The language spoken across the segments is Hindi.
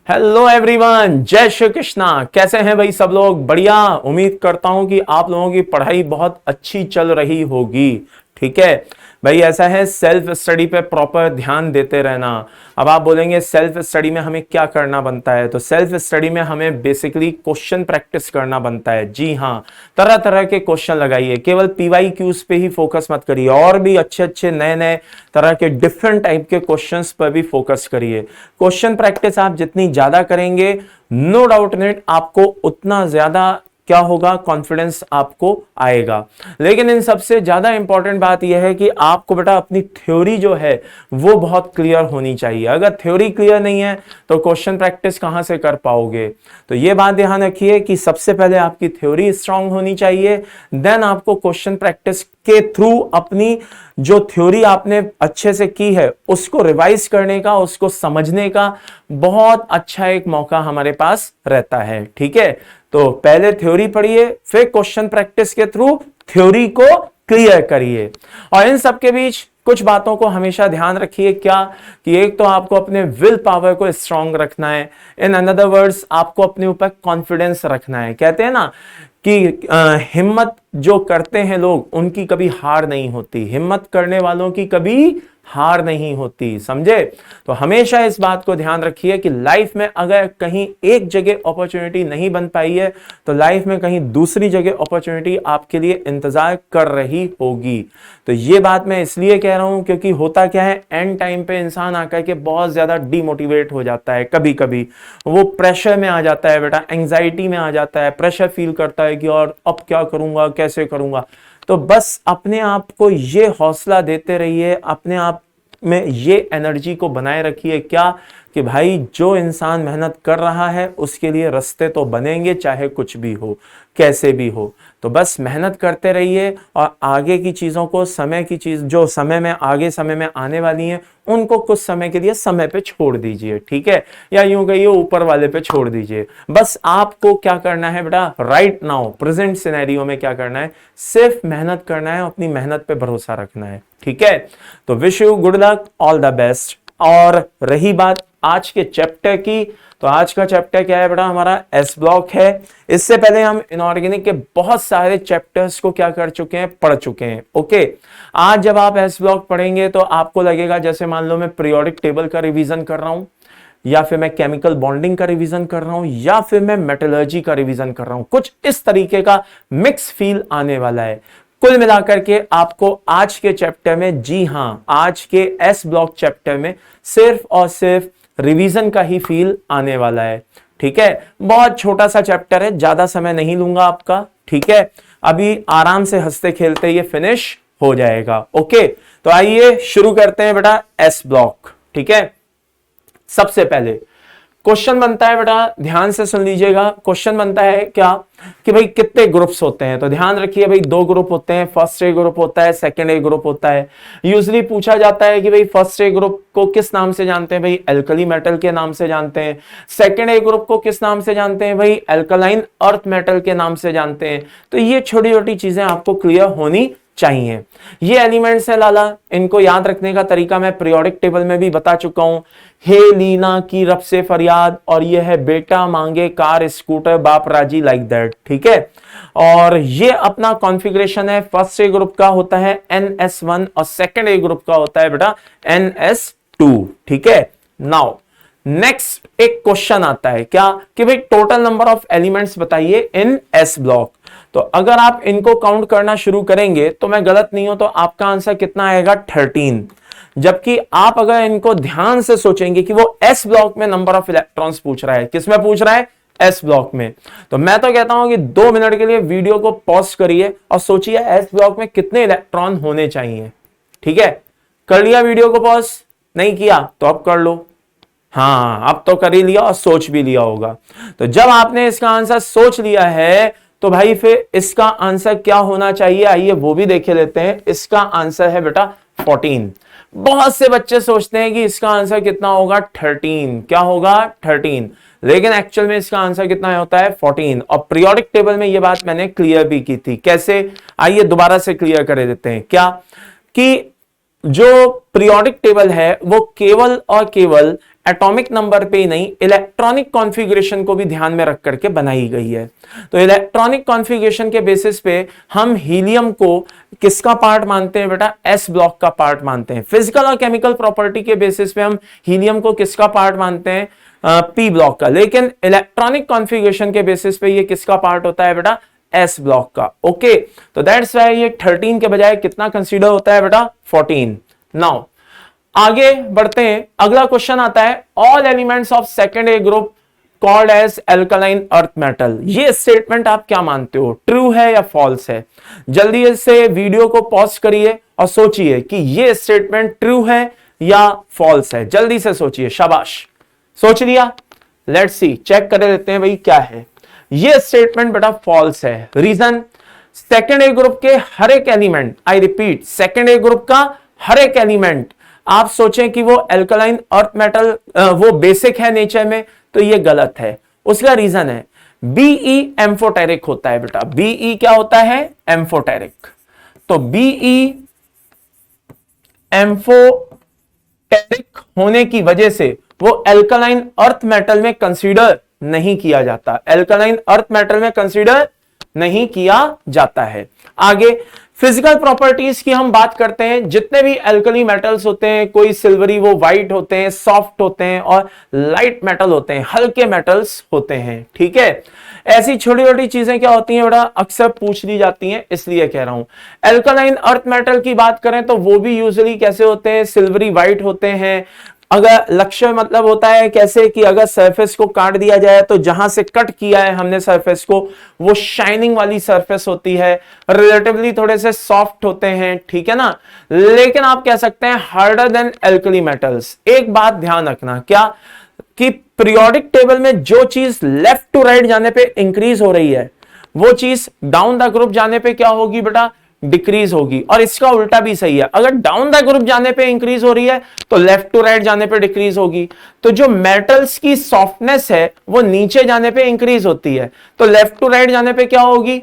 हेलो एवरीवन, जय श्री कृष्णा। कैसे हैं भाई सब लोग? बढ़िया। उम्मीद करता हूं कि आप लोगों की पढ़ाई बहुत अच्छी चल रही होगी। ठीक है भाई, ऐसा है, सेल्फ स्टडी पे प्रॉपर ध्यान देते रहना। अब आप बोलेंगे सेल्फ स्टडी में हमें क्या करना बनता है? तो सेल्फ स्टडी में हमें बेसिकली क्वेश्चन प्रैक्टिस करना बनता है। जी हाँ, तरह तरह के क्वेश्चन लगाइए, केवल पीवाई क्यूज पे ही फोकस मत करिए, और भी अच्छे अच्छे नए नए तरह के डिफरेंट टाइप के क्वेश्चंस पर भी फोकस करिए। क्वेश्चन प्रैक्टिस आप जितनी ज्यादा करेंगे, नो डाउट इन इट, आपको उतना ज्यादा क्या होगा, कॉन्फिडेंस आपको आएगा। लेकिन इन सबसे ज्यादा इंपॉर्टेंट बात यह है कि आपको बेटा अपनी थ्योरी जो है वो बहुत क्लियर होनी चाहिए। अगर थ्योरी क्लियर नहीं है तो क्वेश्चन प्रैक्टिस कहां से कर पाओगे? तो ये बात ध्यान रखिए कि सबसे पहले आपकी थ्योरी स्ट्रांग होनी चाहिए, देन आपको क्वेश्चन प्रैक्टिस के थ्रू अपनी जो थ्योरी आपने अच्छे से की है उसको रिवाइज करने का, उसको समझने का बहुत अच्छा एक मौका हमारे पास रहता है। ठीक है, तो पहले थ्योरी पढ़िए, फिर क्वेश्चन प्रैक्टिस के थ्रू थ्योरी को क्लियर करिए। और इन सब के बीच कुछ बातों को हमेशा ध्यान रखिए, क्या कि एक तो आपको अपने विल पावर को स्ट्रांग रखना है, इन अनदर वर्ड्स आपको अपने ऊपर कॉन्फिडेंस रखना है। कहते हैं ना कि हिम्मत जो करते हैं लोग उनकी कभी हार नहीं होती, हिम्मत करने वालों की कभी हार नहीं होती, समझे? तो हमेशा इस बात को ध्यान रखिए कि लाइफ में अगर कहीं एक जगह अपॉर्चुनिटी नहीं बन पाई है तो लाइफ में कहीं दूसरी जगह अपॉर्चुनिटी आपके लिए इंतजार कर रही होगी। तो ये बात मैं इसलिए कह रहा हूं क्योंकि होता क्या है, एंड टाइम पे इंसान आकर के बहुत ज्यादा डिमोटिवेट हो जाता है, कभी कभी वो प्रेशर में आ जाता है बेटा, एंजाइटी में आ जाता है, प्रेशर फील करता है कि और अब क्या करूंगा, कैसे करूंगा। तो बस अपने आप को ये हौसला देते रहिए, अपने आप में ये एनर्जी को बनाए रखिए, क्या कि भाई जो इंसान मेहनत कर रहा है उसके लिए रास्ते तो बनेंगे, चाहे कुछ भी हो, कैसे भी हो। तो बस मेहनत करते रहिए और आगे की चीजों को, समय की चीज जो समय में आगे समय में आने वाली हैं उनको कुछ समय के लिए समय पे छोड़ दीजिए। ठीक है, या यूं कहिए ऊपर वाले पे छोड़ दीजिए। बस आपको क्या करना है बेटा, राइट नाउ प्रेजेंट सिनेरियो में क्या करना है, सिर्फ मेहनत करना है, अपनी मेहनत पे भरोसा रखना है। ठीक है, तो wish you good luck, all the best. और रही बात आज के चैप्टर की, तो आज का चैप्टर क्या है बेटा, हमारा एस ब्लॉक है। इससे पहले हम इनऑर्गेनिक के बहुत सारे चैप्टर्स को क्या कर चुके हैं, पढ़ चुके हैं। ओके, आज जब आप एस ब्लॉक पढ़ेंगे तो आपको लगेगा जैसे मान लो मैं पीरियोडिक टेबल का रिवीजन कर रहा हूं, या फिर मैं केमिकल बॉन्डिंग का रिवीजन कर रहा हूं, या फिर मैं मेटलर्जी का रिवीजन कर रहा हूं। कुछ इस तरीके का मिक्स फील आने वाला है। कुल मिलाकर के आपको आज के चैप्टर में, जी हां, आज के एस ब्लॉक चैप्टर में सिर्फ और सिर्फ रिवीजन का ही फील आने वाला है। ठीक है, बहुत छोटा सा चैप्टर है, ज्यादा समय नहीं लूंगा आपका। ठीक है, अभी आराम से हंसते खेलते ये फिनिश हो जाएगा। ओके, तो आइए शुरू करते हैं बेटा एस ब्लॉक। ठीक है, सबसे पहले क्वेश्चन बनता है बेटा, ध्यान से सुन लीजिएगा। क्वेश्चन बनता है क्या कि भाई कितने ग्रुप्स होते हैं? तो ध्यान रखिए भाई, दो ग्रुप होते हैं, फर्स्ट ए ग्रुप होता है, सेकंड ए ग्रुप होता है। यूजुअली पूछा जाता है कि भाई फर्स्ट ए ग्रुप को किस नाम से जानते हैं? भाई एल्कली मेटल के नाम से जानते हैं। सेकंड ए ग्रुप को किस नाम से जानते हैं? भाई एल्कलाइन अर्थ मेटल के नाम से जानते हैं। तो ये छोटी छोटी चीजें आपको क्लियर होनी चाहिए। ये एलिमेंट्स है लाला, इनको याद रखने का तरीका मैं पीरियोडिक टेबल में भी बता चुका हूं। हे लीना की रब से फरियाद, और ये है बेटा मांगे कार स्कूटर बाप राजी लाइक दैट। ठीक है, और ये अपना कॉन्फ़िगरेशन है। फर्स्ट ए ग्रुप का होता है NS1 और सेकंड ए ग्रुप का होता है बेटा NS2। ठीक है, नाउ नेक्स्ट एक क्वेश्चन आता है क्या कि भाई टोटल नंबर ऑफ एलिमेंट्स बताइए इन एस ब्लॉक। तो अगर आप इनको काउंट करना शुरू करेंगे तो मैं गलत नहीं हूं तो आपका आंसर कितना आएगा, 13। जबकि आप अगर इनको ध्यान से सोचेंगे कि वो एस ब्लॉक में नंबर ऑफ इलेक्ट्रॉन्स पूछ रहा है, किसमें पूछ रहा है, एस ब्लॉक में। तो मैं तो कहता हूं कि 2 मिनट के लिए वीडियो को पॉज करिए और सोचिए एस ब्लॉक में कितने इलेक्ट्रॉन होने चाहिए। ठीक है, कर लिया वीडियो को पॉज? नहीं किया तो अब कर लो। हाँ, अब तो कर ही लिया और सोच भी लिया होगा। तो जब आपने इसका आंसर सोच लिया है तो भाई फिर इसका आंसर क्या होना चाहिए, आइए वो भी देखे लेते हैं। इसका आंसर है बेटा 14। बहुत से बच्चे सोचते हैं कि इसका आंसर कितना होगा, 13। क्या होगा, 13, लेकिन एक्चुअल में इसका आंसर कितना होता है, 14। और पीरियोडिक टेबल में यह बात मैंने क्लियर भी की थी। कैसे, आइए दोबारा से क्लियर कर देते हैं। क्या कि जो पीरियोडिक टेबल है वो केवल और केवल एटॉमिक नंबर पे ही नहीं, इलेक्ट्रॉनिक कॉन्फ़िगरेशन को भी ध्यान में रख करके बनाई गई है। तो इलेक्ट्रॉनिक कॉन्फ़िगरेशन के बेसिस पे हम हीलियम को किसका पार्ट मानते हैं बेटा? एस ब्लॉक का पार्ट मानते हैं। फिजिकल और केमिकल प्रॉपर्टी के बेसिस पे हम हीलियम को किसका पार्ट मानते हैं? पी ब्लॉक का। लेकिन इलेक्ट्रॉनिक कॉन्फ़िगरेशन के बेसिस पे ये किसका पार्ट होता है बेटा? एस ब्लॉक का। ओके, तो दैट्स व्हाई ये 13 के बजाय कितना कंसीडर होता है बेटा? 14। नाउ आगे बढ़ते हैं, अगला क्वेश्चन आता है, all elements of second A group called as alkaline earth metal. ये स्टेटमेंट आप क्या मानते हो, ट्रू है या फॉल्स है? जल्दी से वीडियो को पॉज करिए और सोचिए कि ये स्टेटमेंट ट्रू है या फॉल्स है। जल्दी से सोचिए, शाबाश, सोच लिया। लेट्स सी, चेक कर लेते हैं भाई क्या है। ये स्टेटमेंट बेटा फॉल्स है। रीजन, सेकेंड ए ग्रुप के हर एक element, I repeat, second A group का हर एक एलिमेंट आप सोचें कि वो एल्कलाइन अर्थ मेटल, वो बेसिक है नेचर में, तो ये गलत है। उसका रीजन है बीई एम्फोटेरिक होता है बेटा। बीई क्या होता है? एम्फोटेरिक। तो बीई एम्फोटेरिक होने की वजह से वो एल्कलाइन अर्थ मेटल में कंसीडर नहीं किया जाता। एल्कलाइन अर्थ मेटल में कंसीडर नहीं किया जाता है। आगे फिजिकल प्रॉपर्टीज की हम बात करते हैं। जितने भी एल्कली मेटल्स होते हैं, कोई सिल्वरी, वो व्हाइट होते हैं, सॉफ्ट होते हैं, और लाइट मेटल होते हैं, हल्के मेटल्स होते हैं। ठीक है, ऐसी छोटी छोटी चीजें क्या होती हैं बेटा, अक्सर पूछ ली जाती हैं, इसलिए कह रहा हूं। एल्कलाइन अर्थ मेटल की बात करें तो वो भी यूजुअली कैसे होते हैं? सिल्वरी व्हाइट होते हैं। अगर लक्ष्य मतलब होता है कैसे कि अगर सरफेस को काट दिया जाए तो जहां से कट किया है हमने सरफेस को, वो शाइनिंग वाली सरफेस होती है, रिलेटिवली थोड़े से सॉफ्ट होते हैं। ठीक है ना, लेकिन आप कह सकते हैं हार्डर देन एल्कली मेटल्स। एक बात ध्यान रखना, क्या कि पीरियोडिक टेबल में जो चीज लेफ्ट टू राइट जाने पे इंक्रीज हो रही है, वो चीज डाउन द ग्रुप जाने पे क्या होगी बेटा? डिक्रीज होगी। और इसका उल्टा भी सही है, अगर डाउन द ग्रुप जाने पे इंक्रीज हो रही है तो लेफ्ट टू राइट जाने पे डिक्रीज होगी। तो जो मेटल्स की सॉफ्टनेस है वो नीचे जाने पे इंक्रीज होती है, तो लेफ्ट टू राइट जाने पे क्या होगी?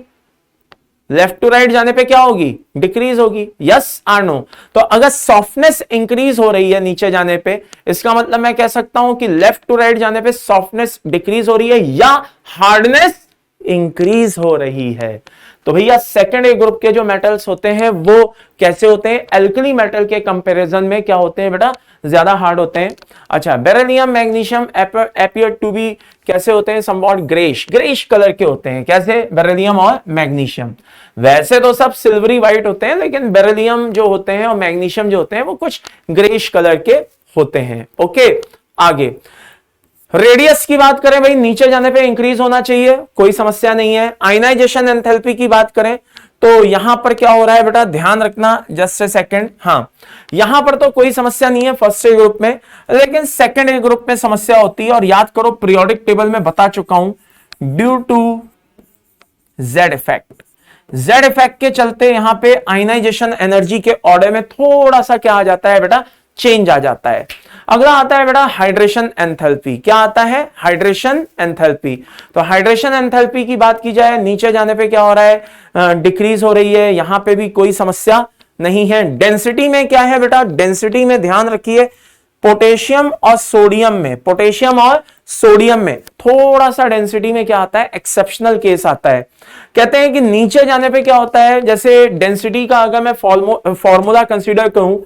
लेफ्ट टू राइट जाने पे क्या होगी? डिक्रीज होगी। यस और नो? तो अगर सॉफ्टनेस इंक्रीज हो रही है नीचे जाने पे, इसका मतलब मैं कह सकता हूं कि लेफ्ट टू राइट जाने पे सॉफ्टनेस डिक्रीज हो रही है या हार्डनेस इंक्रीज हो रही है। तो भैया सेकेंड ए ग्रुप के जो मेटल्स होते हैं वो कैसे होते हैं? एल्कली मेटल के कंपैरिजन में क्या होते हैं बेटा? ज्यादा हार्ड होते हैं। अच्छा, beryllium magnesium appear to be कैसे होते हैं? समवॉट ग्रेश, ग्रेश कलर के होते हैं। कैसे? बेरिलियम और मैग्नीशियम। वैसे तो सब सिल्वरी व्हाइट होते हैं, लेकिन बेरिलियम जो होते हैं और मैग्नीशियम जो होते हैं वो कुछ ग्रेश कलर के होते हैं। ओके, आगे रेडियस की बात करें भाई, नीचे जाने पे इंक्रीज होना चाहिए, कोई समस्या नहीं है। आयनाइजेशन एंथैल्पी की बात करें तो यहां पर क्या हो रहा है बेटा? ड्यान रखना, जस्ट ए सेकंड। हाँ, यहां पर तो कोई समस्या नहीं है फर्स्ट ए ग्रुप में, लेकिन सेकंड ए ग्रुप में समस्या होती है। और याद करो, पीरियोडिक टेबल में बता चुका हूं, due to Z effect. Z effect के चलते यहां पे आयनाइजेशन एनर्जी के ऑर्डर में थोड़ा सा क्या आ जाता है बेटा? चेंज आ जाता है। अगला आता है बेटा हाइड्रेशन एंथैल्पी। क्या आता है? Hydration enthalpy. तो हाइड्रेशन एंथैल्पी की बात की जाए, नीचे जाने पे क्या हो रहा है? डिक्रीज हो रही है। यहां पे भी कोई समस्या नहीं है। डेंसिटी में क्या है बेटा? डेंसिटी में ध्यान रखिए, पोटेशियम और सोडियम में, पोटेशियम और सोडियम में थोड़ा सा डेंसिटी में क्या आता है? एक्सेप्शनल केस आता है। कहते हैं कि नीचे जाने पे क्या होता है, जैसे डेंसिटी का अगर मैं फॉर्मूला कंसीडर करूं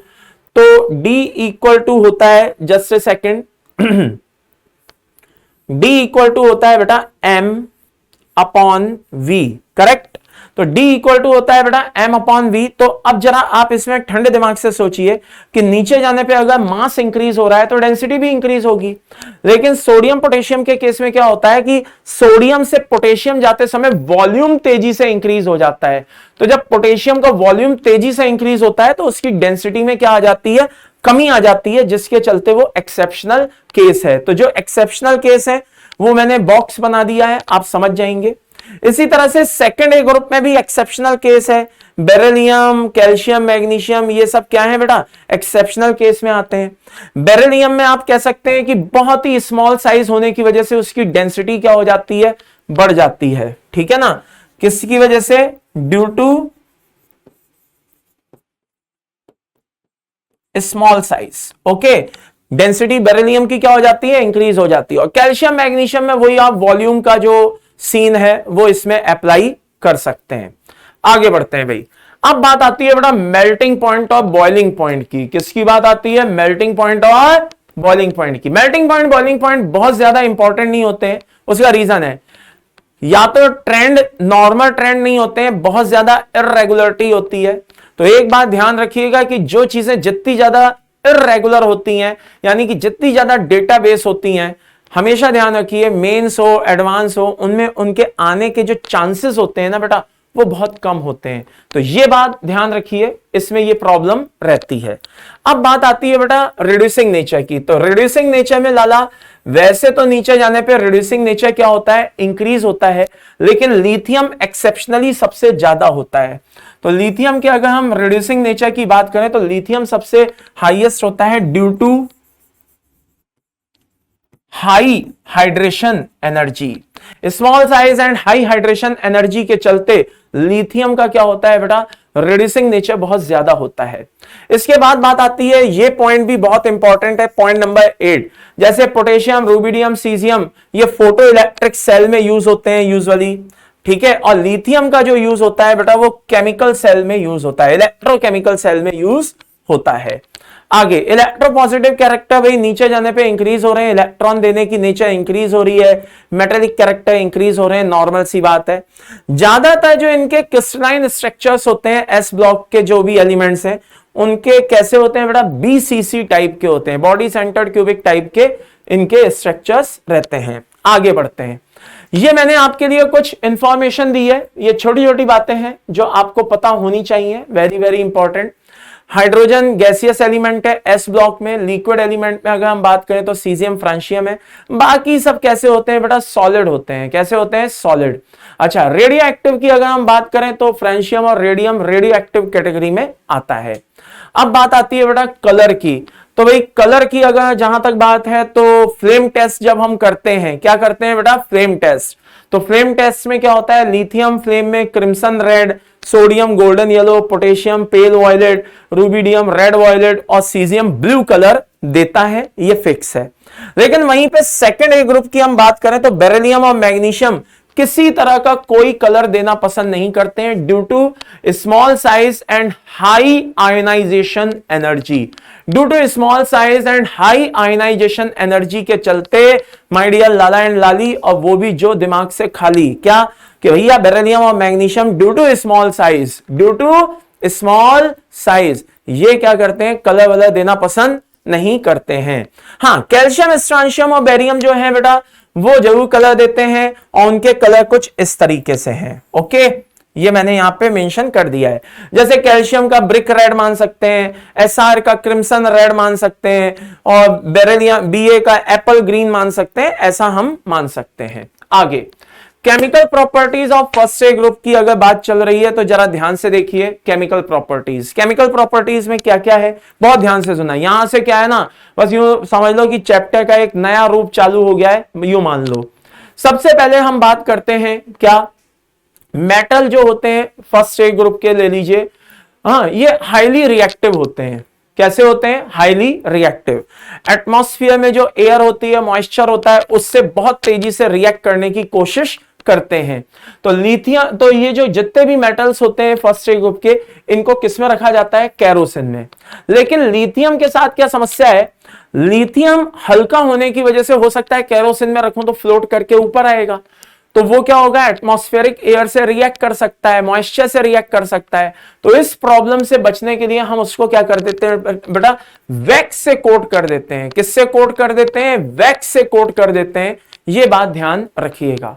तो D इक्वल टू होता है, just a second, D equal to होता है बेटा M अपॉन V, करेक्ट? तो D इक्वल टू होता है बेटा M अपॉन V। तो अब जरा आप इसमें ठंडे दिमाग से सोचिए कि नीचे जाने पे अगर मास इंक्रीज हो रहा है तो डेंसिटी भी इंक्रीज होगी। लेकिन सोडियम पोटेशियम के केस में क्या होता है कि सोडियम से पोटेशियम जाते समय वॉल्यूम तेजी से इंक्रीज हो जाता है। तो जब पोटेशियम का वॉल्यूम तेजी से इंक्रीज होता है तो उसकी डेंसिटी में क्या आ जाती है? कमी आ जाती है, जिसके चलते वो एक्सेप्शनल केस है। तो जो एक्सेप्शनल केस है वो मैंने बॉक्स बना दिया है, आप समझ जाएंगे। इसी तरह से सेकेंड ए ग्रुप में भी एक्सेप्शनल केस है। बेरिलियम, कैल्शियम, मैग्नीशियम, ये सब क्या है बेटा? एक्सेप्शनल केस में आते हैं। बेरिलियम में आप कह सकते हैं कि बहुत ही स्मॉल साइज होने की वजह से उसकी डेंसिटी क्या हो जाती है? बढ़ जाती है। ठीक है ना? किसकी वजह से? Due to small size. Okay, density beryllium की क्या हो जाती है, इंक्रीज हो जाती है। और कैल्शियम मैग्नीशियम में वही आप वॉल्यूम का जो सीन है वो इसमें अप्लाई कर सकते हैं। आगे बढ़ते हैं भाई। अब बात आती है बेटा मेल्टिंग पॉइंट और बॉइलिंग पॉइंट की। किसकी बात आती है, मेल्टिंग पॉइंट और बॉइलिंग पॉइंट की। मेल्टिंग पॉइंट बॉइलिंग पॉइंट बहुत ज्यादा इंपॉर्टेंट नहीं होते हैं। उसका रीजन है या तो ट्रेंड नॉर्मल ट्रेंड नहीं होते हैं, बहुत ज्यादा इर्रेगुलरिटी होती है। तो एक बात ध्यान रखिएगा कि जो चीजें जितनी ज्यादा इर्रेगुलर होती हैं, यानी कि जितनी ज्यादा डेटाबेस होती हैं, हमेशा ध्यान रखिए मेंस हो एडवांस हो उनमें उनके आने के जो चांसेस होते हैं ना बेटा वो बहुत कम होते हैं। तो ये बात ध्यान रखिए, इसमें ये प्रॉब्लम रहती है। अब बात आती है बेटा रिड्यूसिंग नेचर की। तो रिड्यूसिंग नेचर में लाला वैसे तो नीचे जाने पे रिड्यूसिंग नेचर क्या होता है, इंक्रीज होता है, लेकिन लिथियम एक्सेप्शनली सबसे ज्यादा होता है। तो लिथियम के अगर हम रिड्यूसिंग नेचर की बात करें तो लिथियम सबसे हाईएस्ट होता है due to high hydration energy. Small size and high hydration energy के चलते लिथियम का क्या होता है बेटा, रिड्यूसिंग नेचर बहुत ज्यादा होता है। इसके बाद बात आती है, ये पॉइंट भी बहुत इंपॉर्टेंट है, पॉइंट नंबर 8। जैसे पोटेशियम, रूबिडियम, सीजियम ये फोटो इलेक्ट्रिक सेल में यूज होते हैं यूजुअली, ठीक है। और लिथियम का जो यूज होता है बेटा वो केमिकल सेल में यूज होता है, इलेक्ट्रोकेमिकल सेल में यूज होता है। आगे इलेक्ट्रोपॉजिटिव कैरेक्टर भाई नीचे जाने पे इंक्रीज हो रहे हैं, इलेक्ट्रॉन देने की नेचर इंक्रीज हो रही है, मेटेलिक कैरेक्टर इंक्रीज हो रहे हैं, नॉर्मल सी बात है। ज्यादातर जो इनके क्रिस्टलाइन स्ट्रक्चर्स होते हैं एस ब्लॉक के जो भी एलिमेंट्स हैं उनके कैसे होते हैं बेटा, बीसीसी टाइप के होते हैं, बॉडी सेंटर्ड क्यूबिक टाइप के इनके स्ट्रक्चर्स रहते हैं। आगे बढ़ते हैं। ये मैंने आपके लिए कुछ इंफॉर्मेशन दी है, ये छोटी छोटी बातें हैं जो आपको पता होनी चाहिए, very very important. Hydrogen gaseous element है एस ब्लॉक में, लिक्विड एलिमेंट में अगर हम बात करें तो सीजियम फ्रांशियम है। बाकी सब कैसे होते हैं बेटा, सॉलिड होते हैं। कैसे होते हैं, सॉलिड। अच्छा, रेडियो एक्टिव की अगर हम बात करें तो फ्रांशियम और रेडियम रेडियो एक्टिव कैटेगरी में आता है। अब बात आती है बेटा कलर की। तो भाई कलर की अगर जहां तक बात है तो फ्लेम टेस्ट जब हम करते हैं, क्या करते हैं बेटा, फ्लेम टेस्ट। तो फ्लेम टेस्ट में क्या होता है, लिथियम फ्लेम में crimson red, sodium golden yellow, potassium pale violet, rubidium red violet और सीजियम ब्लू कलर देता है, ये फिक्स है। लेकिन वहीं पे सेकेंड ए ग्रुप की हम बात करें तो बेरिलियम और मैग्नीशियम किसी तरह का कोई कलर देना पसंद नहीं करते हैं due to small size and high ionization energy. Due to small size and high ionization energy के चलते माय डियर लाला एंड लाली, और वो भी जो दिमाग से खाली, क्या कि भैया बेरिलियम और magnesium due to small size, due to small size ये क्या करते हैं, कलर वलर देना पसंद नहीं करते हैं। हाँ, कैल्शियम, स्ट्रांशियम और बेरियम जो है बेटा वो जरूर कलर देते हैं और उनके कलर कुछ इस तरीके से हैं। ओके, ये मैंने यहां पे मेंशन कर दिया है। जैसे कैल्शियम का ब्रिक रेड मान सकते हैं, एसआर का क्रिम्सन रेड मान सकते हैं, और बेरिलियम बीए का एप्पल ग्रीन मान सकते हैं, ऐसा हम मान सकते हैं। आगे chemical properties of first A group की अगर बात चल रही है तो जरा ध्यान से देखिए। केमिकल प्रॉपर्टीज, केमिकल प्रॉपर्टीज में क्या क्या है, बहुत ध्यान से सुना। यहां से क्या है ना, बस यूं समझ लो कि चैप्टर का एक नया रूप चालू हो गया है, यूं मान लो। सबसे पहले हम बात करते हैं क्या, मेटल जो होते हैं फर्स्ट ए ग्रुप के ले लीजिए। हाँ, ये हाईली रिएक्टिव होते हैं। कैसे होते हैं, हाईली रिएक्टिव। एटमॉस्फेयर में जो एयर होती है, मॉइस्चर होता है, उससे बहुत तेजी से रिएक्ट करने की कोशिश करते हैं। तो लिथियम, तो ये जो जितने भी मेटल्स होते हैं फर्स्ट ए ग्रुप के, इनको किस में रखा जाता है, केरोसिन में। लेकिन लिथियम के साथ क्या समस्या है, लिथियम हल्का होने की वजह से हो सकता है केरोसिन में रखूं तो फ्लोट करके ऊपर आएगा, तो वो क्या होगा, एटमॉस्फेरिक एयर से रिएक्ट कर सकता है, मॉइस्चर से रिएक्ट कर सकता है। तो इस प्रॉब्लम से बचने के लिए हम उसको क्या कर देते हैं बेटा, वैक्स से कोट कर देते हैं। किससे कोट कर देते हैं, वैक्स से कोट कर देते हैं। ये बात ध्यान रखिएगा।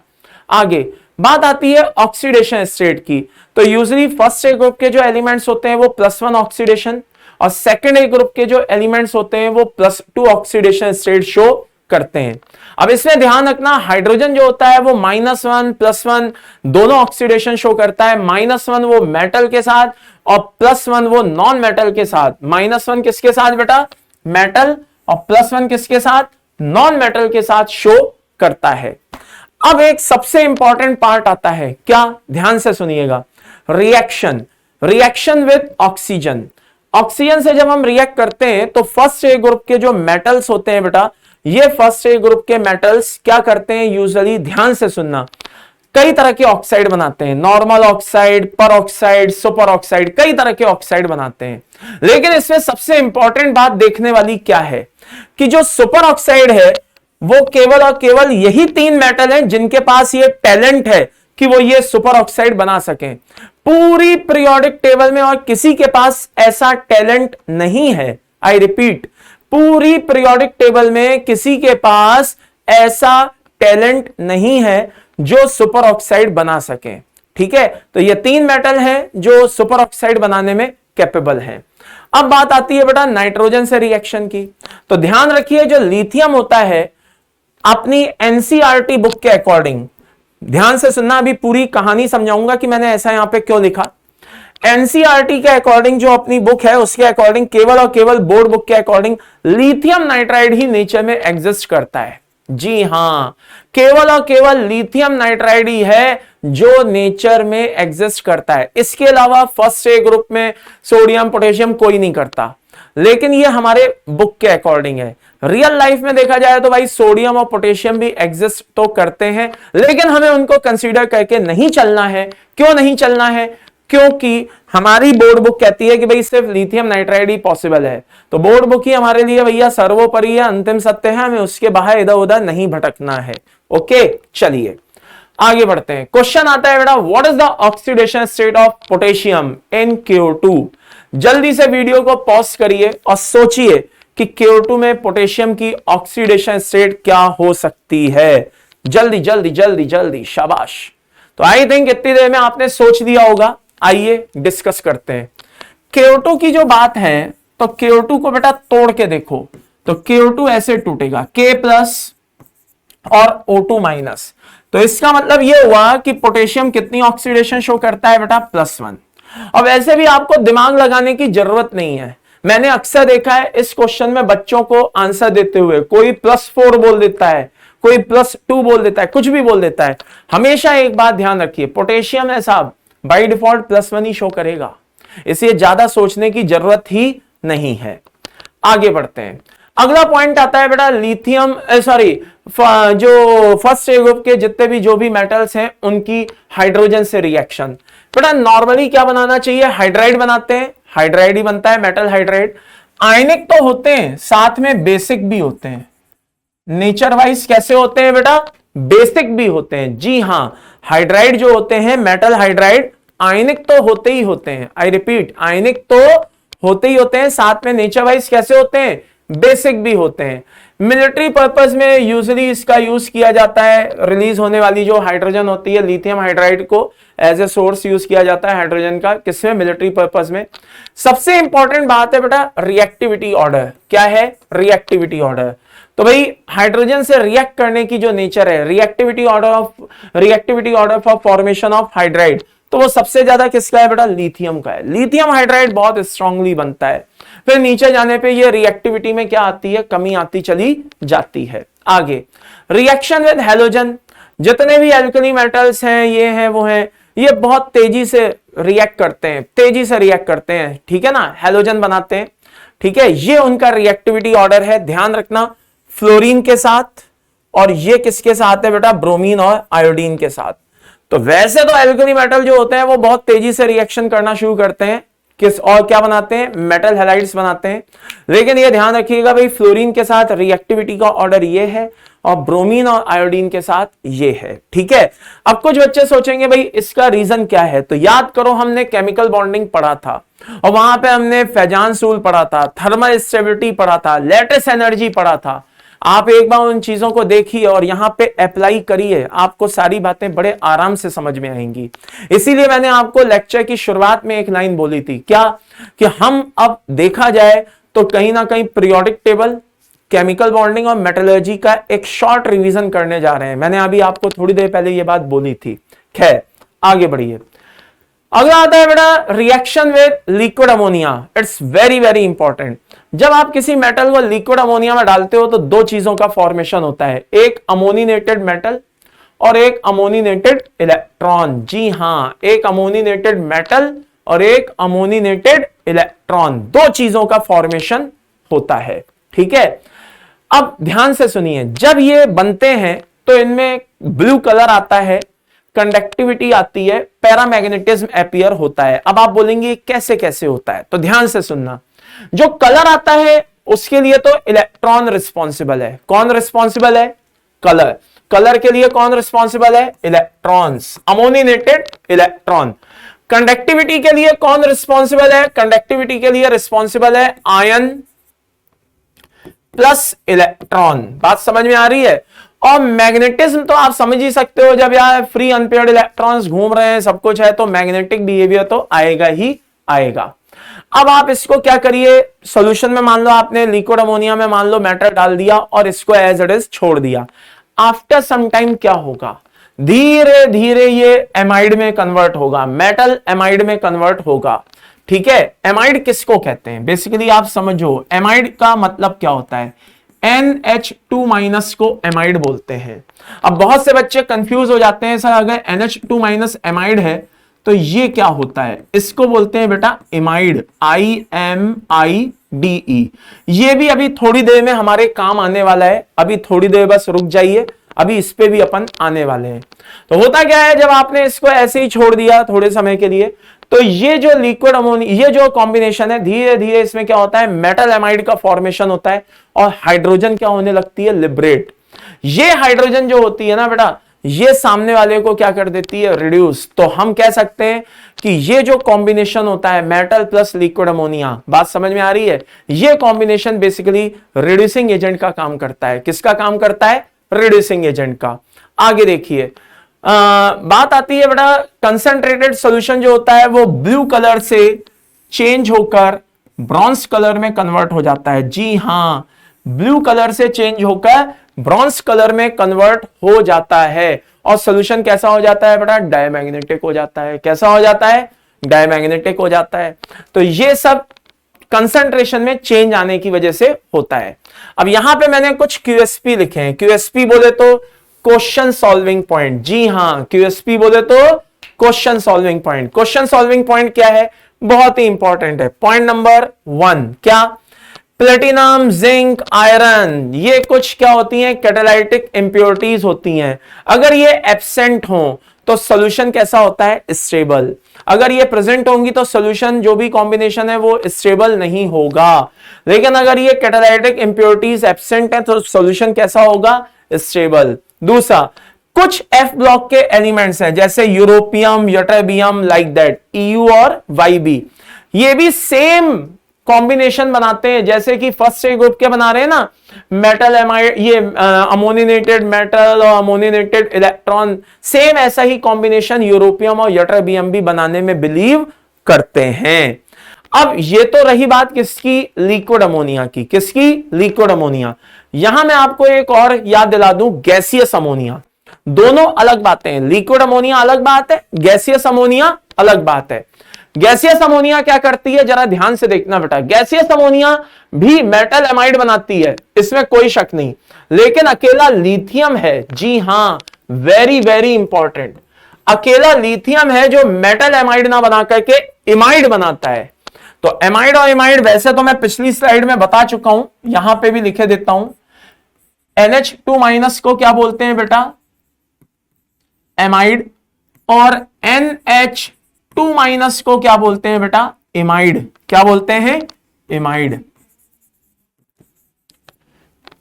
आगे बात आती है ऑक्सीडेशन स्टेट की। तो यूजुअली फर्स्ट ए ग्रुप के जो एलिमेंट्स होते हैं वो +1 ऑक्सीडेशन, और सेकेंड ए ग्रुप के जो एलिमेंट्स होते हैं वो +2 ऑक्सीडेशन स्टेट शो करते हैं। अब इसमें ध्यान रखना, हाइड्रोजन जो होता है वो -1 +1 दोनों ऑक्सीडेशन शो करता है। -1 वो मेटल के साथ और +1 वो नॉन मेटल के साथ। -1 किसके साथ बेटा, मेटल, और +1 किसके साथ, नॉन मेटल के साथ शो करता है। अब एक सबसे इंपॉर्टेंट पार्ट आता है, क्या, ध्यान से सुनिएगा, reaction. Reaction with oxygen. Oxygen से जब हम रिएक्ट करते हैं तो फर्स्ट ए ग्रुप के जो मेटल्स होते हैं बेटा, ये फर्स्ट ए ग्रुप के मेटल्स क्या करते हैं, यूजुअली ध्यान से सुनना, कई तरह के ऑक्साइड बनाते हैं, नॉर्मल ऑक्साइड, पर ऑक्साइड, सुपर ऑक्साइड, कई तरह के ऑक्साइड बनाते हैं। लेकिन इसमें सबसे इंपॉर्टेंट बात देखने वाली क्या है कि जो सुपर ऑक्साइड है वो केवल और केवल यही 3 मेटल हैं जिनके पास ये टैलेंट है कि वो ये सुपर ऑक्साइड बना सकें। पूरी पीरियोडिक टेबल में और किसी के पास ऐसा टैलेंट नहीं है। आई रिपीट, पूरी पीरियोडिक टेबल में किसी के पास ऐसा टैलेंट नहीं है जो सुपर ऑक्साइड बना सके। ठीक है, तो ये 3 मेटल हैं जो सुपर ऑक्साइड बनाने में कैपेबल हैं। अब बात आती है बेटा नाइट्रोजन से रिएक्शन की। तो ध्यान रखिए, जो लिथियम होता है अपनी एनसीईआरटी बुक के अकॉर्डिंग, ध्यान से सुनना, अभी पूरी कहानी समझाऊंगा कि मैंने ऐसा यहां पे क्यों लिखा। एनसीईआरटी के अकॉर्डिंग जो अपनी बुक है उसके अकॉर्डिंग, केवल और केवल बोर्ड बुक के अकॉर्डिंग, लिथियम नाइट्राइड ही नेचर में एग्जिस्ट करता है। जी हां, केवल और केवल लिथियम नाइट्राइड ही है जो नेचर में एग्जिस्ट करता है। इसके अलावा फर्स्ट ए ग्रुप में सोडियम पोटेशियम कोई नहीं करता। लेकिन ये हमारे बुक के अकॉर्डिंग है। रियल लाइफ में देखा जाए तो भाई सोडियम और पोटेशियम भी एग्जिस्ट तो करते हैं, लेकिन हमें उनको कंसीडर करके नहीं चलना है। क्यों नहीं चलना है? क्योंकि हमारी बोर्ड बुक कहती है कि भाई सिर्फ लिथियम नाइट्राइड ही पॉसिबल है। तो बोर्ड बुक ही हमारे लिए भैया सर्वोपरि है, अंतिम सत्य है, हमें उसके बाहर इधर उधर नहीं भटकना है। ओके, चलिए आगे बढ़ते हैं। क्वेश्चन आता है बेटा, what is the oxidation state of potassium in CO2। जल्दी से वीडियो को पॉज करिए और सोचिए कि CO2 में पोटेशियम की ऑक्सीडेशन स्टेट क्या हो सकती है। जल्दी जल्दी जल्दी जल्दी, शाबाश। तो आई थिंक इतनी देर में आपने सोच दिया होगा। आइए डिस्कस करते हैं। CO2 की जो बात है, तो CO2 को बेटा तोड़ के देखो तो CO2 ऐसे टूटेगा, K+ और O2-। तो इसका मतलब यह हुआ कि पोटेशियम कितनी ऑक्सीडेशन शो करता है बेटा, +1। और वैसे भी आपको दिमाग लगाने की जरूरत नहीं है। मैंने अक्सर देखा है इस क्वेश्चन में बच्चों को आंसर देते हुए कोई +4 बोल देता है, कोई +2 बोल देता है, कुछ भी बोल देता है। हमेशा एक बात ध्यान रखिए, पोटेशियम है साहब बाय डिफॉल्ट +1 ही शो करेगा, इसलिए ज्यादा सोचने की जरूरत ही नहीं है। आगे बढ़ते हैं। अगला पॉइंट आता है बेटा लिथियम, जो फर्स्ट ए ग्रुप के जितने भी जो भी मेटल्स हैं उनकी हाइड्रोजन से रिएक्शन। बेटा नॉर्मली क्या बनाना चाहिए, हाइड्राइड बनाते हैं, हाइड्राइड ही बनता है, मेटल हाइड्राइड। आयनिक तो होते हैं, साथ में बेसिक भी होते हैं। नेचर वाइज कैसे होते हैं बेटा, बेसिक भी होते हैं। जी हां, हाइड्राइड जो होते हैं, मेटल हाइड्राइड, आयनिक तो होते ही होते हैं। आई रिपीट, आयनिक तो होते ही होते हैं, साथ में नेचर वाइज कैसे होते हैं, बेसिक भी होते हैं। मिलिट्री पर्पस में यूजुअली इसका यूज किया जाता है। रिलीज होने वाली जो हाइड्रोजन होती है, लिथियम हाइड्राइड को एज ए सोर्स यूज किया जाता है हाइड्रोजन का, किसमें, मिलिट्री पर्पस में। सबसे इंपॉर्टेंट बात है बेटा रिएक्टिविटी ऑर्डर। क्या है, रिएक्टिविटी ऑर्डर। तो भाई हाइड्रोजन से रिएक्ट करने की जो नेचर है, reactivity order for formation of hydride, तो वो सबसे ज्यादा किसका है बेटा, लिथियम का है। लिथियम हाइड्राइड बहुत स्ट्रांगली बनता है। फिर नीचे जाने पे ये रिएक्टिविटी में क्या आती है, कमी आती चली जाती है। आगे रिएक्शन विद हैलोजन, जितने भी एल्कली मेटल्स हैं, ये हैं वो हैं, ये बहुत तेजी से रिएक्ट करते हैं, तेजी से रिएक्ट करते हैं। ठीक है ना, हैलोजन बनाते हैं। ठीक है, ये उनका रिएक्टिविटी ऑर्डर है। ध्यान रखना, फ्लोरीन के साथ, और ये किसके साथ है बेटा, ब्रोमीन और आयोडीन के साथ। तो वैसे तो एल्कली मेटल जो होते हैं वो बहुत तेजी से रिएक्शन करना शुरू करते हैं, किस और क्या बनाते हैं, मेटल हैलाइड्स बनाते हैं। लेकिन ये ध्यान रखिएगा भाई, फ्लोरीन के साथ रिएक्टिविटी का ऑर्डर ये है और ब्रोमीन और आयोडीन के साथ ये है। ठीक है, अब कुछ बच्चे सोचेंगे भाई इसका रीजन क्या है। तो याद करो, हमने केमिकल बॉन्डिंग पढ़ा था और वहां पे हमने फेजांस रूल पढ़ा था, थर्मल स्टेबिलिटी पढ़ा था, लैटिस एनर्जी पढ़ा था। आप एक बार उन चीजों को देखिए और यहां पे अप्लाई करिए, आपको सारी बातें बड़े आराम से समझ में आएंगी। इसीलिए मैंने आपको लेक्चर की शुरुआत में एक लाइन बोली थी, क्या, कि हम अब देखा जाए तो कहीं ना कहीं पीरियोडिक टेबल, केमिकल बॉन्डिंग और मेटलर्जी का एक शॉर्ट रिवीजन करने जा रहे हैं। मैंने अभी आपको थोड़ी देर पहले ये बात बोली थी। खैर आगे बढ़िए। अगला आता है बेटा reaction with liquid ammonia. It's very very important. जब आप किसी मेटल को लिक्विड अमोनिया में डालते हो तो दो चीजों का फॉर्मेशन होता है, एक अमोनिनेटेड मेटल और एक अमोनिनेटेड इलेक्ट्रॉन। जी हां, एक अमोनिनेटेड मेटल और एक अमोनिनेटेड इलेक्ट्रॉन, दो चीजों का फॉर्मेशन होता है। ठीक है, अब ध्यान से सुनिए, जब ये बनते हैं तो इनमें ब्लू कलर आता है, कंडक्टिविटी आती है, पैरामैग्नेटिज्म अपीयर होता है। अब आप बोलेंगे कैसे कैसे होता है, तो ध्यान से सुनना। जो कलर आता है उसके लिए तो इलेक्ट्रॉन रिस्पॉन्सिबल है। कौन रिस्पॉन्सिबल है? कलर। कलर के लिए कौन रिस्पॉन्सिबल है? Electrons, अमोनिनेटेड electron. कंडक्टिविटी के लिए कौन रिस्पॉन्सिबल है? कंडक्टिविटी के लिए रिस्पॉन्सिबल है आयन प्लस इलेक्ट्रॉन। बात समझ में आ रही है? और मैग्नेटिज्म तो आप समझ ही सकते हो, जब यार फ्री अनपेयर्ड इलेक्ट्रॉन्स घूम रहे हैं, सब कुछ है, तो मैग्नेटिक बिहेवियर तो आएगा ही आएगा। अब आप इसको क्या करिए, सॉल्यूशन में मान लो आपने लिक्विड अमोनिया में मान लो मैटर डाल दिया और इसको एज इट इज छोड़ दिया। आफ्टर सम टाइम क्या होगा? धीरे धीरे ये एमाइड में कन्वर्ट होगा, मेटल एमाइड में कन्वर्ट होगा। ठीक है, एमाइड किसको कहते हैं? बेसिकली आप समझो, एमाइड का मतलब क्या होता है? NH2- को एमाइड बोलते हैं। अब बहुत से बच्चे कंफ्यूज हो जाते हैं, सर अगर NH2- एमाइड है तो ये क्या होता है? इसको बोलते हैं बेटा इमाइड, IMIDE। ये भी अभी थोड़ी देर में हमारे काम आने वाला है, अभी थोड़ी देर बस रुक जाइए, अभी इस पे भी अपन आने वाले हैं। तो होता क्या है, जब आपने इसको ऐसे ही छोड़ दिया थोड़े समय के लिए, तो ये जो लिक्विड अमोनिया, ये जो कॉम्बिनेशन है, धीरे धीरे इसमें क्या होता है, मेटल एमाइड का फॉर्मेशन होता है और हाइड्रोजन क्या होने लगती है, लिबरेट। ये हाइड्रोजन जो होती है ना बेटा, ये सामने वाले को क्या कर देती है, रिड्यूस। तो हम कह सकते हैं कि ये जो कॉम्बिनेशन होता है मेटल प्लस लिक्विड अमोनिया, बात समझ में आ रही है, ये कॉम्बिनेशन बेसिकली रिड्यूसिंग एजेंट का काम करता है। किसका काम करता है? रिड्यूसिंग एजेंट का। आगे देखिए, बात आती है बेटा, कंसंट्रेटेड सॉल्यूशन जो होता है वो ब्लू कलर से चेंज होकर ब्रॉन्ज कलर में कन्वर्ट हो जाता है। जी हां, ब्लू कलर से चेंज होकर ब्रॉन्ज कलर में कन्वर्ट हो जाता है और सॉल्यूशन कैसा हो जाता है बेटा? डायमैग्नेटिक हो जाता है। कैसा हो जाता है? डायमैग्नेटिक हो जाता है। तो ये सब कंसंट्रेशन में चेंज आने की वजह से होता है। अब यहां पे मैंने कुछ क्यूएसपी लिखे हैं। क्यूएसपी बोले तो क्वेश्चन सॉल्विंग पॉइंट। जी हां, क्यूएसपी बोले तो question solving point. Question solving point क्या है? बहुत ही इंपॉर्टेंट है। पॉइंट नंबर 1 क्या? प्लेटिनम, जिंक, आयरन, ये कुछ क्या होती हैं? कैटालाइटिक इंप्योरिटीज होती हैं। अगर ये एब्सेंट हो तो सॉल्यूशन कैसा होता है? स्टेबल। अगर ये प्रेजेंट होंगी तो सॉल्यूशन जो भी कॉम्बिनेशन है वो स्टेबल नहीं होगा। लेकिन अगर ये कैटालाइटिक इंप्योरिटीज एब्सेंट है तो सॉल्यूशन कैसा होगा? स्टेबल। दूसरा, कुछ एफ ब्लॉक के एलिमेंट्स हैं जैसे europium, ytterbium, like that, EU और YB, ये भी सेम कॉम्बिनेशन बनाते हैं। जैसे कि फर्स्ट ए ग्रुप के बना रहे हैं ना, मेटल एमाइड, ये अमोनिनेटेड मेटल और अमोनिनेटेड इलेक्ट्रॉन, सेम ऐसा ही कॉम्बिनेशन यूरोपियम और यटरबियम भी बनाने में बिलीव करते हैं। अब ये तो रही बात किसकी? लिक्विड अमोनिया की। किसकी? Liquid ammonia. यहां मैं आपको एक और याद दिला दूं, गैसियस अमोनिया। दोनों अलग बातें हैं। लिक्विड अमोनिया अलग बात है, गैसियस अमोनिया अलग बात है। गैसियस अमोनिया क्या करती है, जरा ध्यान से देखना बेटा। गैसियस अमोनिया भी मेटल एमाइड बनाती है, इसमें कोई शक नहीं, लेकिन अकेला लिथियम है। जी हां, वेरी वेरी इंपॉर्टेंट, अकेला लिथियम है जो मेटल एमाइड ना बना करके इमाइड बनाता है। तो एमाइड और इमाइड वैसे तो मैं पिछली स्लाइड में बता चुका हूं, यहां पे भी लिखे देता हूं। NH2- को क्या बोलते हैं बेटा? एमाइड। और NH2- को क्या बोलते हैं बेटा? इमाइड। क्या बोलते हैं? इमाइड।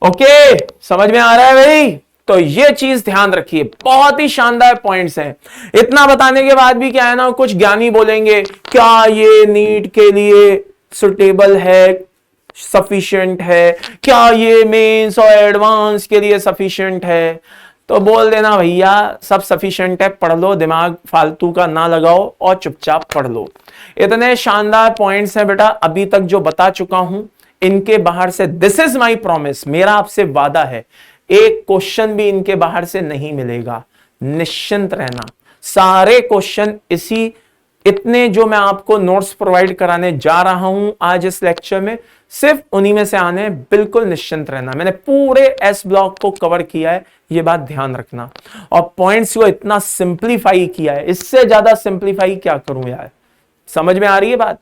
ओके, समझ में आ रहा है भाई? तो ये चीज ध्यान रखिए, बहुत ही शानदार पॉइंट्स हैं। इतना बताने के बाद भी क्या है ना, कुछ ज्ञानी बोलेंगे क्या ये नीट के लिए सुटेबल है, सफिशिएंट है, क्या ये मेंस और एडवांस के लिए सफिशिएंट है? तो बोल देना भैया सब सफिशिएंट है, पढ़ लो, दिमाग फालतू का ना लगाओ और चुपचाप पढ़ लो। इतने शानदार पॉइंट्स हैं बेटा अभी तक जो बता चुका हूं, इनके बाहर से, दिस इज माई प्रॉमिस, मेरा आपसे वादा है, एक क्वेश्चन भी इनके बाहर से नहीं मिलेगा। निश्चिंत रहना, सारे क्वेश्चन इसी, इतने जो मैं आपको नोट्स प्रोवाइड कराने जा रहा हूं आज इस लेक्चर में, सिर्फ उन्हीं में से आने, बिल्कुल निश्चिंत रहना। मैंने पूरे एस ब्लॉक को कवर किया है, ये बात ध्यान रखना, और पॉइंट्स को इतना सिंप्लीफाई किया है, इससे ज्यादा सिंप्लीफाई क्या करूं यार, समझ में आ रही है बात?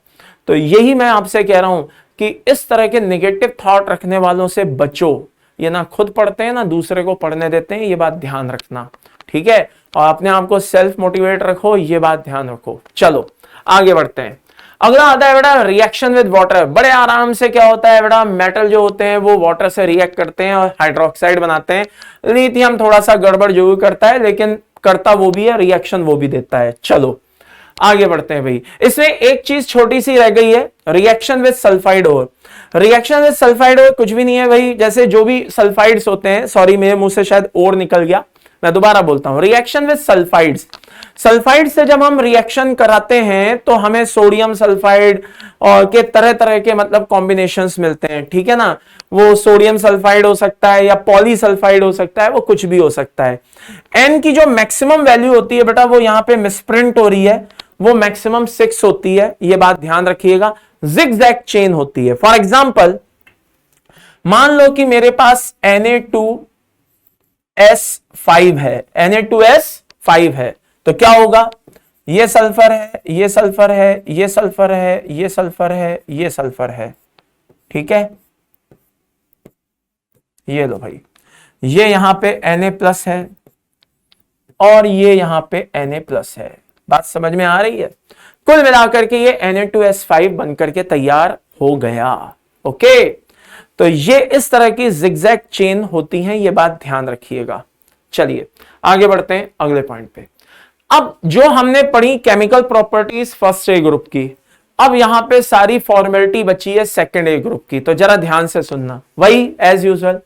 तो यही मैं आपसे कह रहा हूं कि इस तरह के नेगेटिव थॉट रखने वालों से बचो। ये ना खुद पढ़ते हैं ना दूसरे को पढ़ने देते हैं, ये बात ध्यान रखना, ठीक है। और अपने आप को सेल्फ मोटिवेट रखो, ये बात ध्यान रखो। चलो आगे बढ़ते हैं। अगला आता है बेटा रिएक्शन विद वाटर। बड़े आराम से क्या होता है बेटा, मेटल जो होते हैं वो वाटर से रिएक्ट करते हैं और हाइड्रोक्साइड बनाते हैं। लिथियम थोड़ा सा गड़बड़ जरूर करता है, लेकिन करता वो भी है, रिएक्शन वो भी देता है। चलो आगे बढ़ते हैं भाई। इसमें एक चीज छोटी सी रह गई है, reaction with sulphide ore. Reaction with sulphide ore कुछ भी नहीं है भाई, जैसे जो भी सल्फाइड्स होते हैं, सॉरी मेरे मुंह से शायद और निकल गया, मैं दोबारा बोलता हूं। रिएक्शन विद सल्फाइड्स, सल्फाइड से जब हम रिएक्शन कराते हैं तो हमें सोडियम सल्फाइड और के तरह तरह के मतलब कॉम्बिनेशंस मिलते हैं, ठीक है ना। वो सोडियम सल्फाइड हो सकता है या पॉलीसल्फाइड हो सकता है, वो कुछ भी हो सकता है। एन की जो मैक्सिमम वैल्यू होती है बेटा, वो यहां पे मिसप्रिंट हो रही है, वो मैक्सिमम 6 होती है, ये बात ध्यान रखिएगा। जिगजैग चेन होती है। फॉर एग्जाम्पल मान लो कि मेरे पास Na2S5 है, Na2S5 है, तो क्या होगा, ये सल्फर है, ये सल्फर है, ये सल्फर है, ये सल्फर है, ये सल्फर है, ठीक है। ये लो भाई, ये यहां पे Na+ है और ये यहां पे Na+ है। बात समझ में आ रही है। कुल मिलाकर के ये Na2S5 बनकर के तैयार हो गया। ओके, तो ये इस तरह की जिगजैग चेन होती हैं, ये बात ध्यान रखिएगा। चलिए आगे बढ़ते हैं अगले पॉइंट पे। अब जो हमने पढ़ी chemical properties first A group की, अब यहां पे सारी फॉर्मेलिटी बची है सेकंड ए ग्रुप की, तो जरा ध्यान से सुनना। वही एज यूजुअल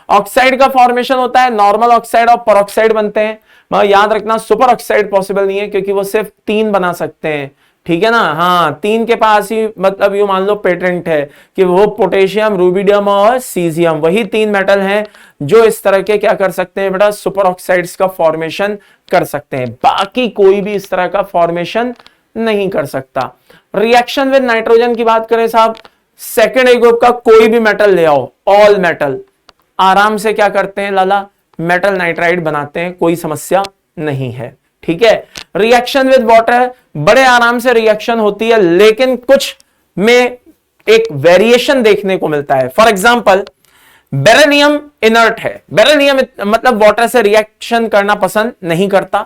ऑक्साइड का फॉर्मेशन होता है, नॉर्मल ऑक्साइड और परऑक्साइड बनते हैं। मगर याद रखना सुपर ऑक्साइड पॉसिबल नहीं है, क्योंकि वो सिर्फ 3 बना सकते हैं, ठीक है ना। हाँ, 3 के पास ही मतलब यू मान लो पेटेंट है कि वो पोटेशियम, रूबिडियम और सीजियम, वही 3 मेटल हैं जो इस तरह के क्या कर सकते हैं बेटा, सुपर ऑक्साइड्स का फॉर्मेशन कर सकते हैं। बाकी कोई भी इस तरह का फॉर्मेशन नहीं कर सकता। रिएक्शन विद नाइट्रोजन की बात करें साहब, सेकेंड ए ग्रुप का कोई भी मेटल ले आओ, ऑल मेटल, आराम से क्या करते हैं लाला, मेटल नाइट्राइड बनाते हैं, कोई समस्या नहीं है, ठीक है। रिएक्शन विद वाटर बड़े आराम से रिएक्शन होती है, लेकिन कुछ में एक वेरिएशन देखने को मिलता है। फॉर एग्जांपल बेरिलियम इनर्ट है, बेरिलियम मतलब वाटर से रिएक्शन करना पसंद नहीं करता,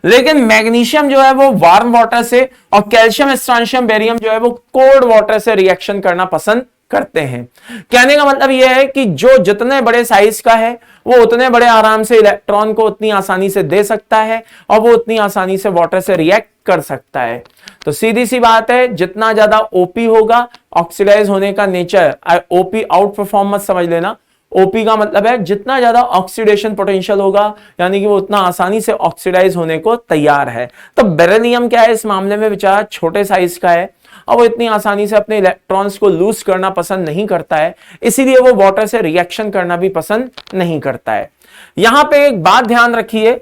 लेकिन मैग्नीशियम जो है वो वार्म वाटर से, और कैल्शियम, स्ट्रांशियम, बेरियम जो है वो कोल्ड वाटर से रिएक्शन करना पसंद करते हैं। कहने का मतलब यह है कि जो जितने बड़े साइज का है वो उतने बड़े आराम से इलेक्ट्रॉन को उतनी आसानी से दे सकता है और वो उतनी आसानी से वाटर से रिएक्ट कर सकता है। तो सीधी सी बात है, जितना ज्यादा ओपी होगा, ऑक्सीडाइज होने का नेचर, ओपी आउट परफॉर्म मत समझ लेना, ओपी का मतलब है जितना ज्यादा ऑक्सीडेशन पोटेंशियल होगा, यानी कि वो उतना आसानी से ऑक्सीडाइज होने को तैयार है। तो बेरिलियम क्या है इस मामले में, बेचारा छोटे साइज का है और वो इतनी आसानी से अपने इलेक्ट्रॉन्स को लूज करना पसंद नहीं करता है, इसीलिए वो वाटर से रिएक्शन करना भी पसंद नहीं करता है। यहां पे एक बात ध्यान रखिए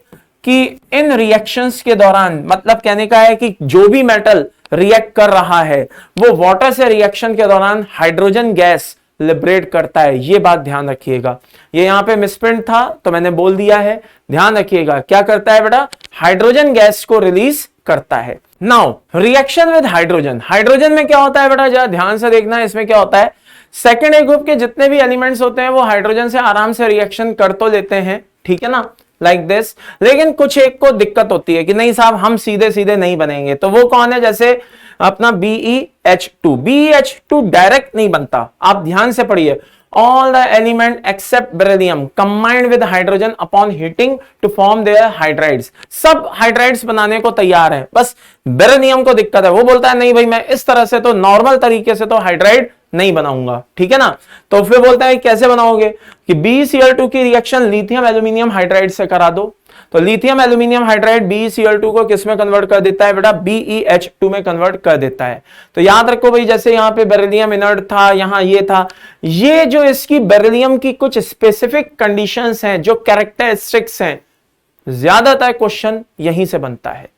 कि इन रिएक्शंस के दौरान, मतलब कहने का है कि जो भी मेटल रिएक्ट कर रहा है वो वाटर से रिएक्शन के दौरान हाइड्रोजन गैस लिबरेट करता है, ये बात ध्यान रखिएगा। ये यहां पे मिसप्रिंट था तो मैंने बोल दिया है, ध्यान रखिएगा। क्या करता है बेटा, हाइड्रोजन गैस को रिलीज करता है। Now reaction with hydrogen, hydrogen में क्या होता है बेटा, जरा ध्यान से देखना। इसमें क्या होता है, सेकेंड ए ग्रुप के जितने भी एलिमेंट्स होते हैं वो हाइड्रोजन से आराम से रिएक्शन कर तो लेते हैं, ठीक है ना, लाइक दिस। लेकिन कुछ एक को दिक्कत होती है कि नहीं साहब हम सीधे सीधे नहीं बनेंगे, तो वो कौन है, जैसे अपना BeH2, BeH2 डायरेक्ट नहीं बनता। आप ध्यान से पढ़िए, all the element except beryllium combined with hydrogen upon heating to form their hydrides, सब हाइड्राइड्स बनाने को तैयार है, बस बेरिलियम को दिक्कत है। वो बोलता है नहीं भाई मैं इस तरह से तो नॉर्मल तरीके से तो हाइड्राइड नहीं बनाऊंगा, ठीक है ना। तो फिर बोलता है कैसे बनाओगे कि BeCl2 की रिएक्शन लिथियम एल्यूमिनियम हाइड्राइड से करा दो। तो लिथियम एल्यूमिनियम हाइड्राइड BeCl2 को किस में कन्वर्ट कर देता है बेटा, BeH2 में कन्वर्ट कर देता है। तो याद रखो भाई, जैसे यहां पे बेरिलियम इनर्ट था, यहां ये था, ये जो इसकी बेरिलियम की कुछ स्पेसिफिक कंडीशंस हैं, जो कैरेक्टरिस्टिक्स हैं, ज्यादातर क्वेश्चन यहीं से बनता है,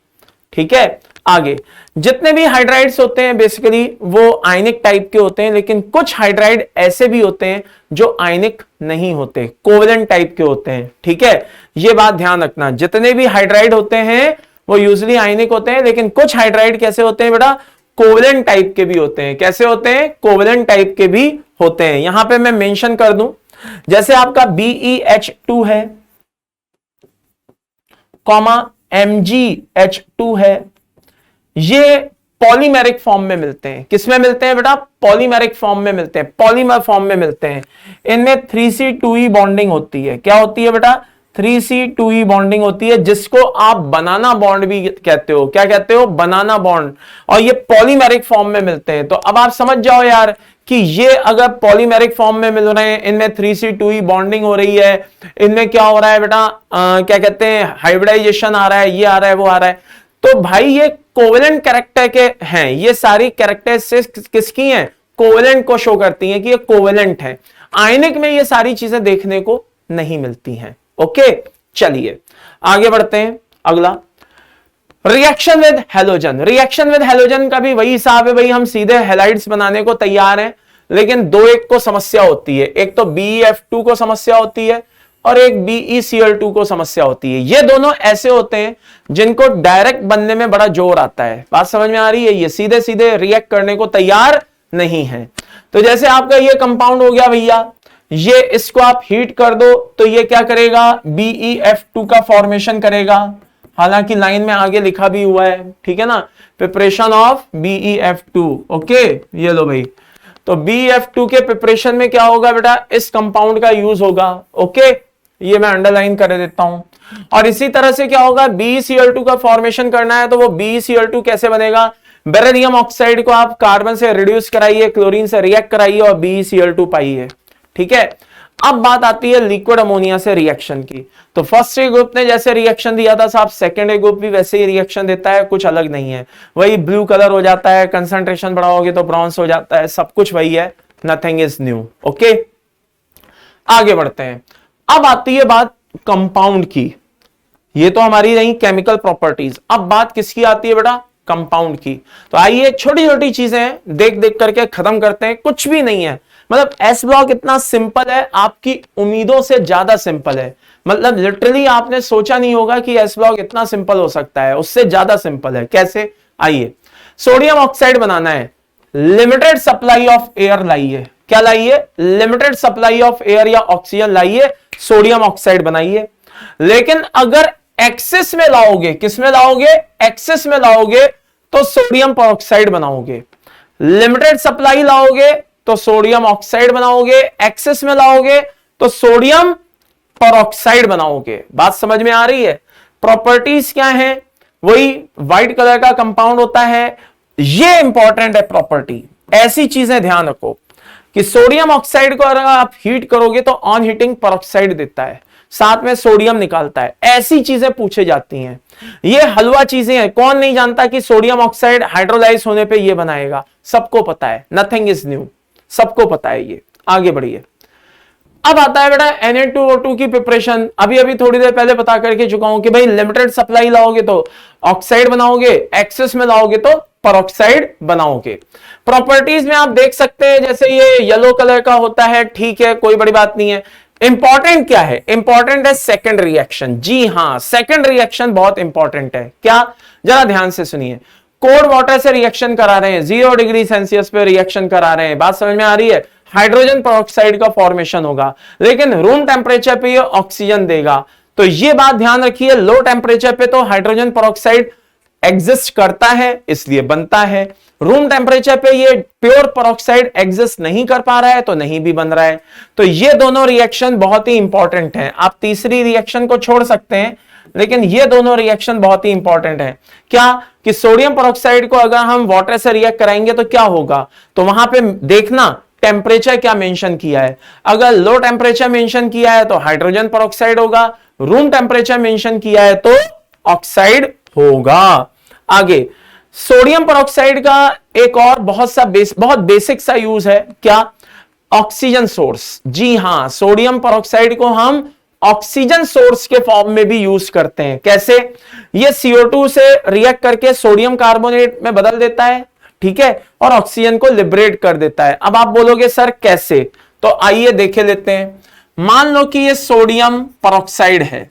ठीक है। आगे जितने भी हाइड्राइड्स होते हैं बेसिकली वो आयनिक टाइप के होते हैं, लेकिन कुछ हाइड्राइड ऐसे भी होते हैं जो आयनिक नहीं होते, कोवेलेंट टाइप के होते हैं, ठीक है। ये बात ध्यान रखना, जितने भी हाइड्राइड होते हैं वो यूजुअली आयनिक होते हैं, लेकिन कुछ हाइड्राइड कैसे होते हैं बेटा, कोवेलेंट टाइप के भी होते हैं। कैसे होते हैं? कोवेलेंट टाइप के भी होते हैं। यहां पे मैं मेंशन कर दूं, जैसे आपका BeH2 है, कॉमा MgH2 है, ये पॉलीमेरिक फॉर्म में मिलते हैं। किसमें मिलते हैं बेटा? पॉलीमेरिक फॉर्म में मिलते हैं, पॉलीमर फॉर्म में मिलते हैं। इनमें 3C2E बॉन्डिंग होती है। क्या होती है बेटा? 3C2E बॉन्डिंग होती है, जिसको आप बनाना बॉन्ड भी कहते हो। क्या कहते हो? बनाना बॉन्ड। और ये पॉलीमेरिक फॉर्म में मिलते हैं। तो अब आप समझ जाओ यार कि ये अगर पॉलीमेरिक फॉर्म में मिल रहे हैं, इनमें 3C2E बॉन्डिंग हो रही है, इनमें क्या हो रहा है बेटा? क्या कहते हैं? हाइब्रिडाइजेशन आ रहा है, ये आ रहा है, वो आ रहा है। तो भाई ये कोवेलेंट कैरेक्टर के हैं। ये सारी कैरेक्टरिस्टिक्स किसकी हैं? कोवेलेंट को शो करती हैं कि ये कोवेलेंट है। आयनिक में ये सारी चीजें देखने को नहीं मिलती हैं। ओके, चलिए आगे बढ़ते हैं। अगला reaction with halogen. Reaction with halogen का भी वही हिसाब है भाई, हम सीधे हैलाइड्स बनाने को तैयार हैं, लेकिन दो एक को समस्या होती है। एक तो BeF2 को समस्या होती है और एक BeCl2 को समस्या होती है। ये दोनों ऐसे होते हैं जिनको डायरेक्ट बनने में बड़ा जोर आता है। बात समझ में आ रही है? ये सीधे सीधे रिएक्ट करने को तैयार नहीं है। तो जैसे आपका ये कंपाउंड हो गया भैया, ये इसको आप हीट कर दो तो ये क्या करेगा? BeF2 का फॉर्मेशन करेगा। हालांकि लाइन में आगे लिखा भी हुआ है, ठीक है ना, प्रिपरेशन ऑफ BeF2। ओके, ये लो भाई। तो BeF2 के प्रिपरेशन में क्या होगा बेटा? इस कंपाउंड का यूज होगा। ओके, ये मैं अंडरलाइन कर देता हूं। और इसी तरह से क्या होगा? BeCl2 का फॉर्मेशन करना है, तो वो BeCl2 कैसे बनेगा? बेरिलियम ऑक्साइड को आप कार्बन से रिड्यूस कराइए, क्लोरीन से रिएक्ट कराइए और BeCl2 पाइए। ठीक है, अब बात आती है लिक्विड अमोनिया से रिएक्शन की। तो फर्स्ट ए ग्रुप ने जैसे रिएक्शन दिया था साहब, सेकंड ए ग्रुप भी वैसे ही रिएक्शन देता है, कुछ अलग नहीं है। वही ब्लू कलर हो जाता है, कंसंट्रेशन बढ़ाओगे तो ब्रॉन्ज हो जाता है, सब कुछ वही है, नथिंग इज न्यू। ओके, आगे बढ़ते हैं। अब आती है बात कंपाउंड की। ये तो हमारी रही केमिकल प्रॉपर्टीज। अब बात किसकी आती है बेटा? कंपाउंड की। तो आइए छोटी छोटी चीजें देख देख करके खत्म करते हैं। कुछ भी नहीं है, मतलब एस ब्लॉक इतना सिंपल है, आपकी उम्मीदों से ज्यादा सिंपल है। मतलब लिटरली आपने सोचा नहीं होगा कि एस ब्लॉक इतना सिंपल हो सकता है, उससे ज्यादा सिंपल है। कैसे? आइए, सोडियम ऑक्साइड बनाना है, लिमिटेड सप्लाई ऑफ एयर लाइए। क्या लाइए? लिमिटेड सप्लाई ऑफ एयर या ऑक्सीजन लाइए, सोडियम ऑक्साइड बनाइए। लेकिन अगर एक्सेस में लाओगे, किस में लाओगे? एक्सेस में लाओगे तो सोडियम परऑक्साइड बनाओगे। लिमिटेड सप्लाई लाओगे तो सोडियम ऑक्साइड बनाओगे, एक्सेस में लाओगे तो सोडियम परऑक्साइड बनाओगे। बात समझ में आ रही है? प्रॉपर्टीज क्या है? वही व्हाइट कलर का कंपाउंड होता है, ये इंपॉर्टेंट है प्रॉपर्टी। ऐसी चीजें ध्यान रखो कि सोडियम ऑक्साइड को अगर आप हीट करोगे तो ऑन हीटिंग परऑक्साइड देता है, साथ में सोडियम निकालता है। ऐसी चीजें पूछे जाती हैं, ये हलवा चीजें हैं। कौन नहीं जानता कि सोडियम ऑक्साइड हाइड्रोलाइज होने पे ये बनाएगा? सबको पता है, नथिंग इज न्यू, सबको पता है ये। आगे बढ़िए। अब आता है बेटा Na2O2 की प्रिपरेशन। अभी अभी थोड़ी देर पहले बता करके चुका हूं कि भाई लिमिटेड सप्लाई लाओगे तो ऑक्साइड बनाओगे, एक्सेस में लाओगे तो परऑक्साइड बनाओगे। प्रॉपर्टीज में आप देख सकते हैं, जैसे ये येलो कलर का होता है, ठीक है, कोई बड़ी बात नहीं है। इंपॉर्टेंट क्या है? इंपॉर्टेंट है सेकंड रिएक्शन। जी हां, सेकंड रिएक्शन बहुत इंपॉर्टेंट है। क्या? जरा ध्यान से सुनिए। कोल्ड वाटर से रिएक्शन करा रहे हैं, 0 डिग्री सेल्सियस पे रिएक्शन करा रहे हैं। बात समझ में आ रही है? हाइड्रोजन परऑक्साइड का फॉर्मेशन होगा, लेकिन रूम टेम्परेचर पे ये ऑक्सीजन देगा। तो ये बात ध्यान रखिए, लो टेम्परेचर पे तो हाइड्रोजन परऑक्साइड एग्जिस्ट करता है, इसलिए बनता है। रूम टेम्परेचर पे ये प्योर परऑक्साइड एग्जिस्ट नहीं कर पा रहा है, तो नहीं भी बन रहा है। तो ये दोनों रिएक्शन बहुत ही इंपॉर्टेंट हैं। आप तीसरी रिएक्शन को छोड़ सकते हैं, लेकिन ये दोनों रिएक्शन बहुत ही इंपॉर्टेंट है। क्या? कि सोडियम परऑक्साइड को अगर हम वाटर से रिएक्ट कराएंगे तो क्या होगा? तो वहां पे देखना टेम्परेचर क्या मेंशन किया है। अगर लो टेम्परेचर मेंशन किया है तो हाइड्रोजन परऑक्साइड होगा, रूम टेम्परेचर मेंशन किया है तो ऑक्साइड होगा। आगे सोडियम परऑक्साइड का एक और बहुत बेसिक सा यूज है। क्या? Oxygen source. जी हां, सोडियम परऑक्साइड को हम ऑक्सीजन सोर्स के फॉर्म में भी यूज करते हैं। कैसे? ये CO2 से रिएक्ट करके सोडियम कार्बोनेट में बदल देता है, ठीक है, और ऑक्सीजन को लिबरेट कर देता है। अब आप बोलोगे सर कैसे? तो आइए देखे लेते हैं। मान लो कि ये सोडियम परऑक्साइड है,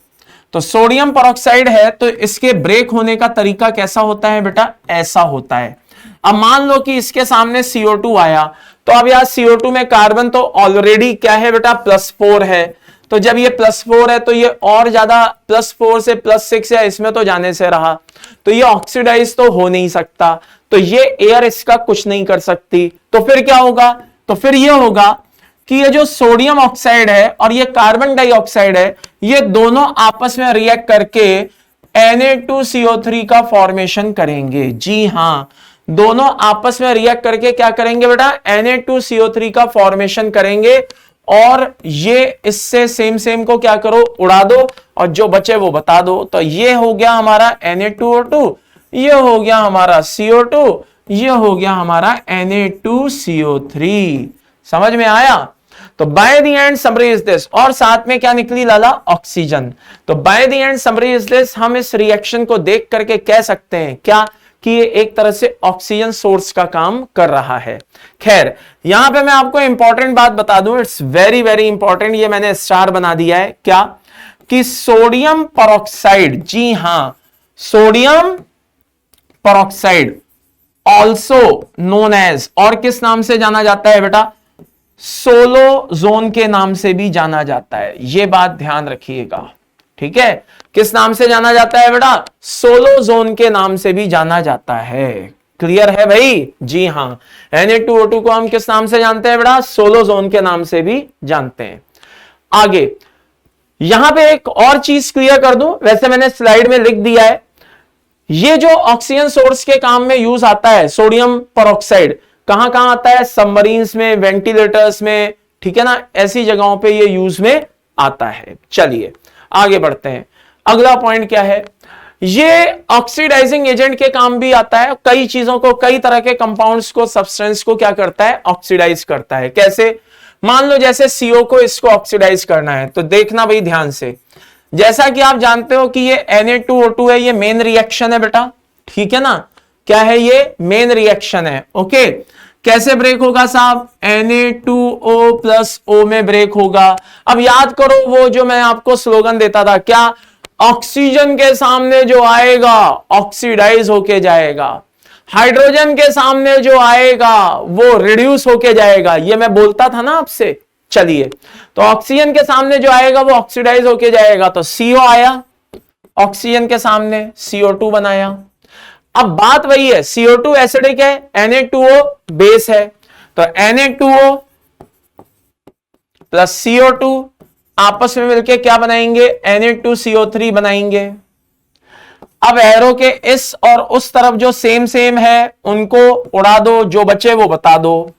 तो सोडियम परऑक्साइड है तो इसके ब्रेक होने का तरीका कैसा होता है बेटा? ऐसा होता है। अब मान लो कि इसके सामने CO2 आया, तो अब यार CO2 में कार्बन तो ऑलरेडी क्या है बेटा, +4 है। तो जब ये +4 है तो ये और ज्यादा +4 से +6 है, इसमें तो जाने से रहा, तो ये ऑक्सीडाइज तो हो नहीं सकता, तो ये एयर इसका कुछ नहीं कर सकती। तो फिर क्या होगा, तो फिर ये होगा कि ये जो सोडियम ऑक्साइड है और ये कार्बन डाइऑक्साइड है, ये दोनों आपस में रिएक्ट करके Na2CO3 का फॉर्मेशन करेंगे। जी हां, दोनों आपस में रिएक्ट करके क्या करेंगे बेटा, Na2CO3 का फॉर्मेशन करेंगे, और ये इससे सेम को क्या करो, उड़ा दो, और जो बचे वो बता दो। तो ये हो गया हमारा Na2O2, ये हो गया हमारा CO2, ये हो गया हमारा Na2CO3। समझ में आया? तो by the end summary is this, और साथ में क्या निकली लाला, ऑक्सीजन। तो by the end summary is this, हम इस रिएक्शन को देख करके कह सकते हैं क्या, कि ये एक तरह से ऑक्सीजन सोर्स का काम कर रहा है। खैर, यहां पे मैं आपको इंपॉर्टेंट बात बता दूं, इट्स वेरी वेरी इंपॉर्टेंट, ये मैंने स्टार बना दिया है, क्या, कि सोडियम पेरोक्साइड, जी हां, sodium peroxide also known as, और किस नाम से जाना जाता है बेटा, सोलो जोन के नाम से भी जाना जाता है। यह बात ध्यान रखिएगा, ठीक है, किस नाम से जाना जाता है बेटा, सोलो जोन के नाम से भी जाना जाता है। क्लियर है भाई? जी हां, Na2O2 को हम किस नाम से जानते हैं बेटा, सोलो जोन के नाम से भी जानते हैं। आगे यहां पे एक और चीज क्लियर कर दूं, वैसे मैंने स्लाइड में लिख दिया है, ये जो ऑक्सीजन सोर्स के काम में यूज आता है सोडियम पेरोक्साइड, कहां कहां आता है, सबमरीन्स में, वेंटिलेटर्स में, ठीक है ना, ऐसी जगहों पे ये यूज में आता है। चलिए आगे बढ़ते हैं। अगला पॉइंट क्या है, ये ऑक्सीडाइजिंग एजेंट के काम भी आता है, कई चीजों को, कई तरह के कंपाउंड्स को, सब्सटेंस को क्या करता है, ऑक्सीडाइज करता है। कैसे, मान लो जैसे CO को, इसको ऑक्सीडाइज करना है, तो देखना भाई ध्यान से, जैसा कि आप जानते हो कि ये Na2O2 है, ये मेन रिएक्शन है बेटा, ठीक है ना, क्या है ये, मेन रिएक्शन है। ओके, कैसे ब्रेक होगा साहब, Na2O + O में ब्रेक होगा। अब याद करो वो जो मैं आपको स्लोगन देता था, क्या, ऑक्सीजन के सामने जो आएगा ऑक्सीडाइज होके जाएगा, हाइड्रोजन के सामने जो आएगा वो रिड्यूस होके जाएगा, ये मैं बोलता था ना आपसे। चलिए, तो ऑक्सीजन के सामने जो आएगा वो ऑक्सीडाइज होके जाएगा, तो CO आया, ऑक्सीजन के सामने CO2 बनाया। अब बात वही है, CO2 एसिडिक है, Na2O बेस है, तो Na2O + CO2 आपस में मिलके क्या बनाएंगे, Na2CO3 बनाएंगे। अब एरो के इस और उस तरफ जो सेम है उनको उड़ा दो, जो बचे वो बता दो।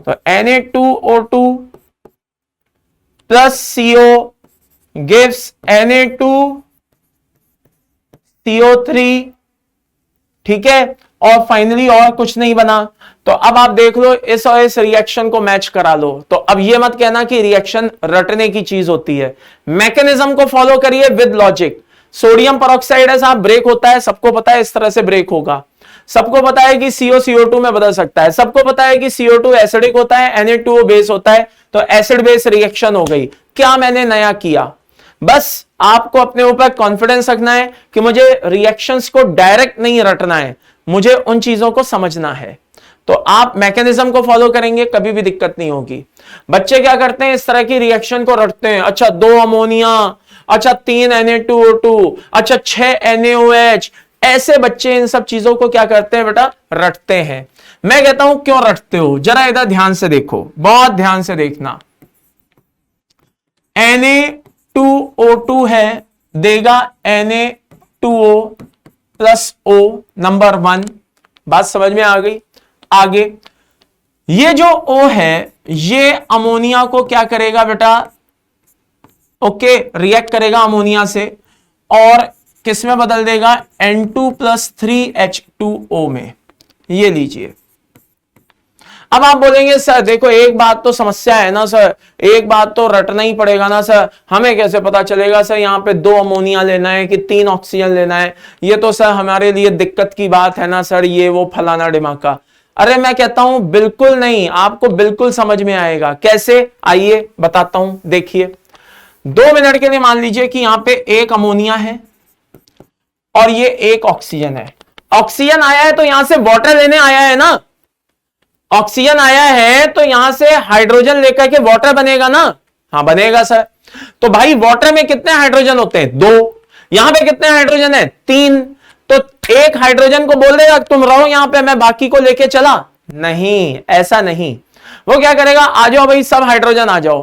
तो Na2O2 + CO gives Na2CO3, ठीक है, और फाइनली और कुछ नहीं बना। तो अब आप देख लो, इस और इस रिएक्शन को मैच करा लो। तो अब ये मत कहना कि रिएक्शन रटने की चीज होती है, मैकेनिज्म को फॉलो करिए विद लॉजिक। सोडियम पेरोक्साइड है साहब, ब्रेक होता है, सबको पता है इस तरह से ब्रेक होगा। सबको पता है कि CO CO2 में बदल सकता है, सबको पता है कि CO2 एसिडिक होता है, Na2O बेस होता है, तो एसिड बेस रिएक्शन हो गई। क्या मैंने नया किया, बस आपको अपने ऊपर कॉन्फिडेंस रखना है कि मुझे रिएक्शंस को डायरेक्ट नहीं रटना है, मुझे उन चीजों को समझना है। तो आप मैकेनिज्म को फॉलो करेंगे, कभी भी दिक्कत नहीं होगी। बच्चे क्या करते हैं, इस तरह की रिएक्शन को रटते हैं, अच्छा 2 अमोनिया, अच्छा 3 Na2O2, अच्छा 6 NaOH, ऐसे बच्चे इन सब चीजों को क्या करते हैं बेटा, रटते हैं। मैं कहता हूं क्यों रटते हो, जरा इधर ध्यान से देखो, बहुत ध्यान से देखना। Na2O2 है, देगा Na2O + O, नंबर 1, बात समझ में आ गई। आगे ये जो O है, ये अमोनिया को क्या करेगा बेटा, ओके, रिएक्ट करेगा अमोनिया से, और किस में बदल देगा, N2 + 3H2O में। ये लीजिए। अब आप बोलेंगे सर देखो एक बात तो समस्या है ना सर, एक बात तो रटना ही पड़ेगा ना सर, हमें कैसे पता चलेगा सर यहाँ पे 2 अमोनिया लेना है कि 3 ऑक्सीजन लेना है, ये तो सर हमारे लिए दिक्कत की बात है ना सर, ये वो फलाना डिमाका। अरे मैं कहता हूं बिल्कुल नहीं, आपको बिल्कुल समझ में आएगा। कैसे, आइए बताता हूं, देखिए। 2 मिनट के लिए मान लीजिए कि यहां पे 1 अमोनिया है और ये 1 ऑक्सीजन है। ऑक्सीजन आया है तो यहां से वाटर लेने आया है ना, ऑक्सीजन आया है तो यहां से हाइड्रोजन लेकर के वाटर बनेगा ना, हाँ बनेगा सर। तो भाई वाटर में कितने हाइड्रोजन होते हैं? 2। यहां पे कितने हाइड्रोजन है? 3। तो एक हाइड्रोजन को बोल देगा तुम रहो यहां पे, मैं बाकी को लेके चला? नहीं, ऐसा नहीं। वो क्या करेगा, आ जाओ भाई सब हाइड्रोजन आ जाओ।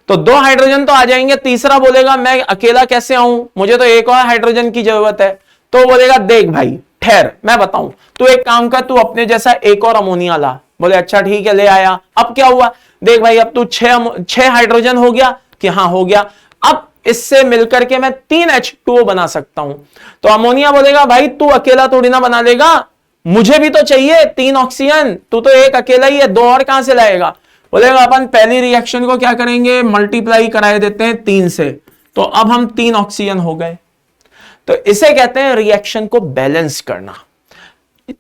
तो 2 हाइड्रोजन तो आ जाएंगे, तीसरा बोलेगा मैं अकेला कैसे आऊं, मुझे तो एक और हाइड्रोजन की जरूरत है। तो बोलेगा देख भाई ठहर मैं बताऊं, तू एक काम कर, तू अपने जैसा एक और अमोनिया ला। बोले अच्छा ठीक है, ले आया। अब क्या हुआ, देख भाई अब तू 6 हाइड्रोजन हो गया कि हाँ हो गया। अब इससे मिलकर के मैं 3 H2O बना सकता हूं। तो अमोनिया बोलेगा भाई तू अकेला थोड़ी ना बना लेगा, मुझे भी तो चाहिए 3 ऑक्सीजन, तू तो एक अकेला ही है, 2 और कहां से लाएगा? बोलेगा अपन पहली रिएक्शन को क्या करेंगे, मल्टीप्लाई कराए देते हैं 3 से, तो अब हम 3 ऑक्सीजन हो गए। तो इसे कहते हैं रिएक्शन को बैलेंस करना।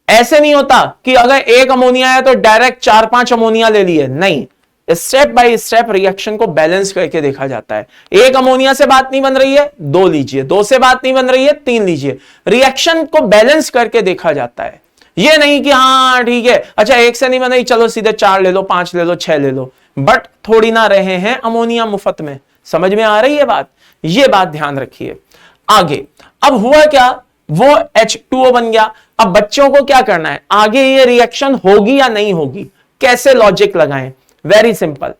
ऐसे नहीं होता कि अगर एक अमोनिया है तो डायरेक्ट 4-5 अमोनिया ले लिए, नहीं, स्टेप बाय स्टेप रिएक्शन को बैलेंस करके देखा जाता है। एक अमोनिया से बात नहीं बन रही है, 2 लीजिए, 2 से बात नहीं बन रही है, 3 लीजिए। रिएक्शन को बैलेंस करके देखा जाता है, ये नहीं कि हाँ ठीक है अच्छा एक से नहीं बन रही चलो सीधे 4 ले लो, 5 ले लो, 6 ले लो, बट थोड़ी ना रहे हैं अमोनिया मुफ्त में। समझ में आ रही है बात? ये बात ध्यान रखिए। आगे अब हुआ क्या, वो H2O बन गया। अब बच्चों को क्या करना है, आगे ये रिएक्शन होगी या नहीं होगी, कैसे लॉजिक लगाएं? Very simple.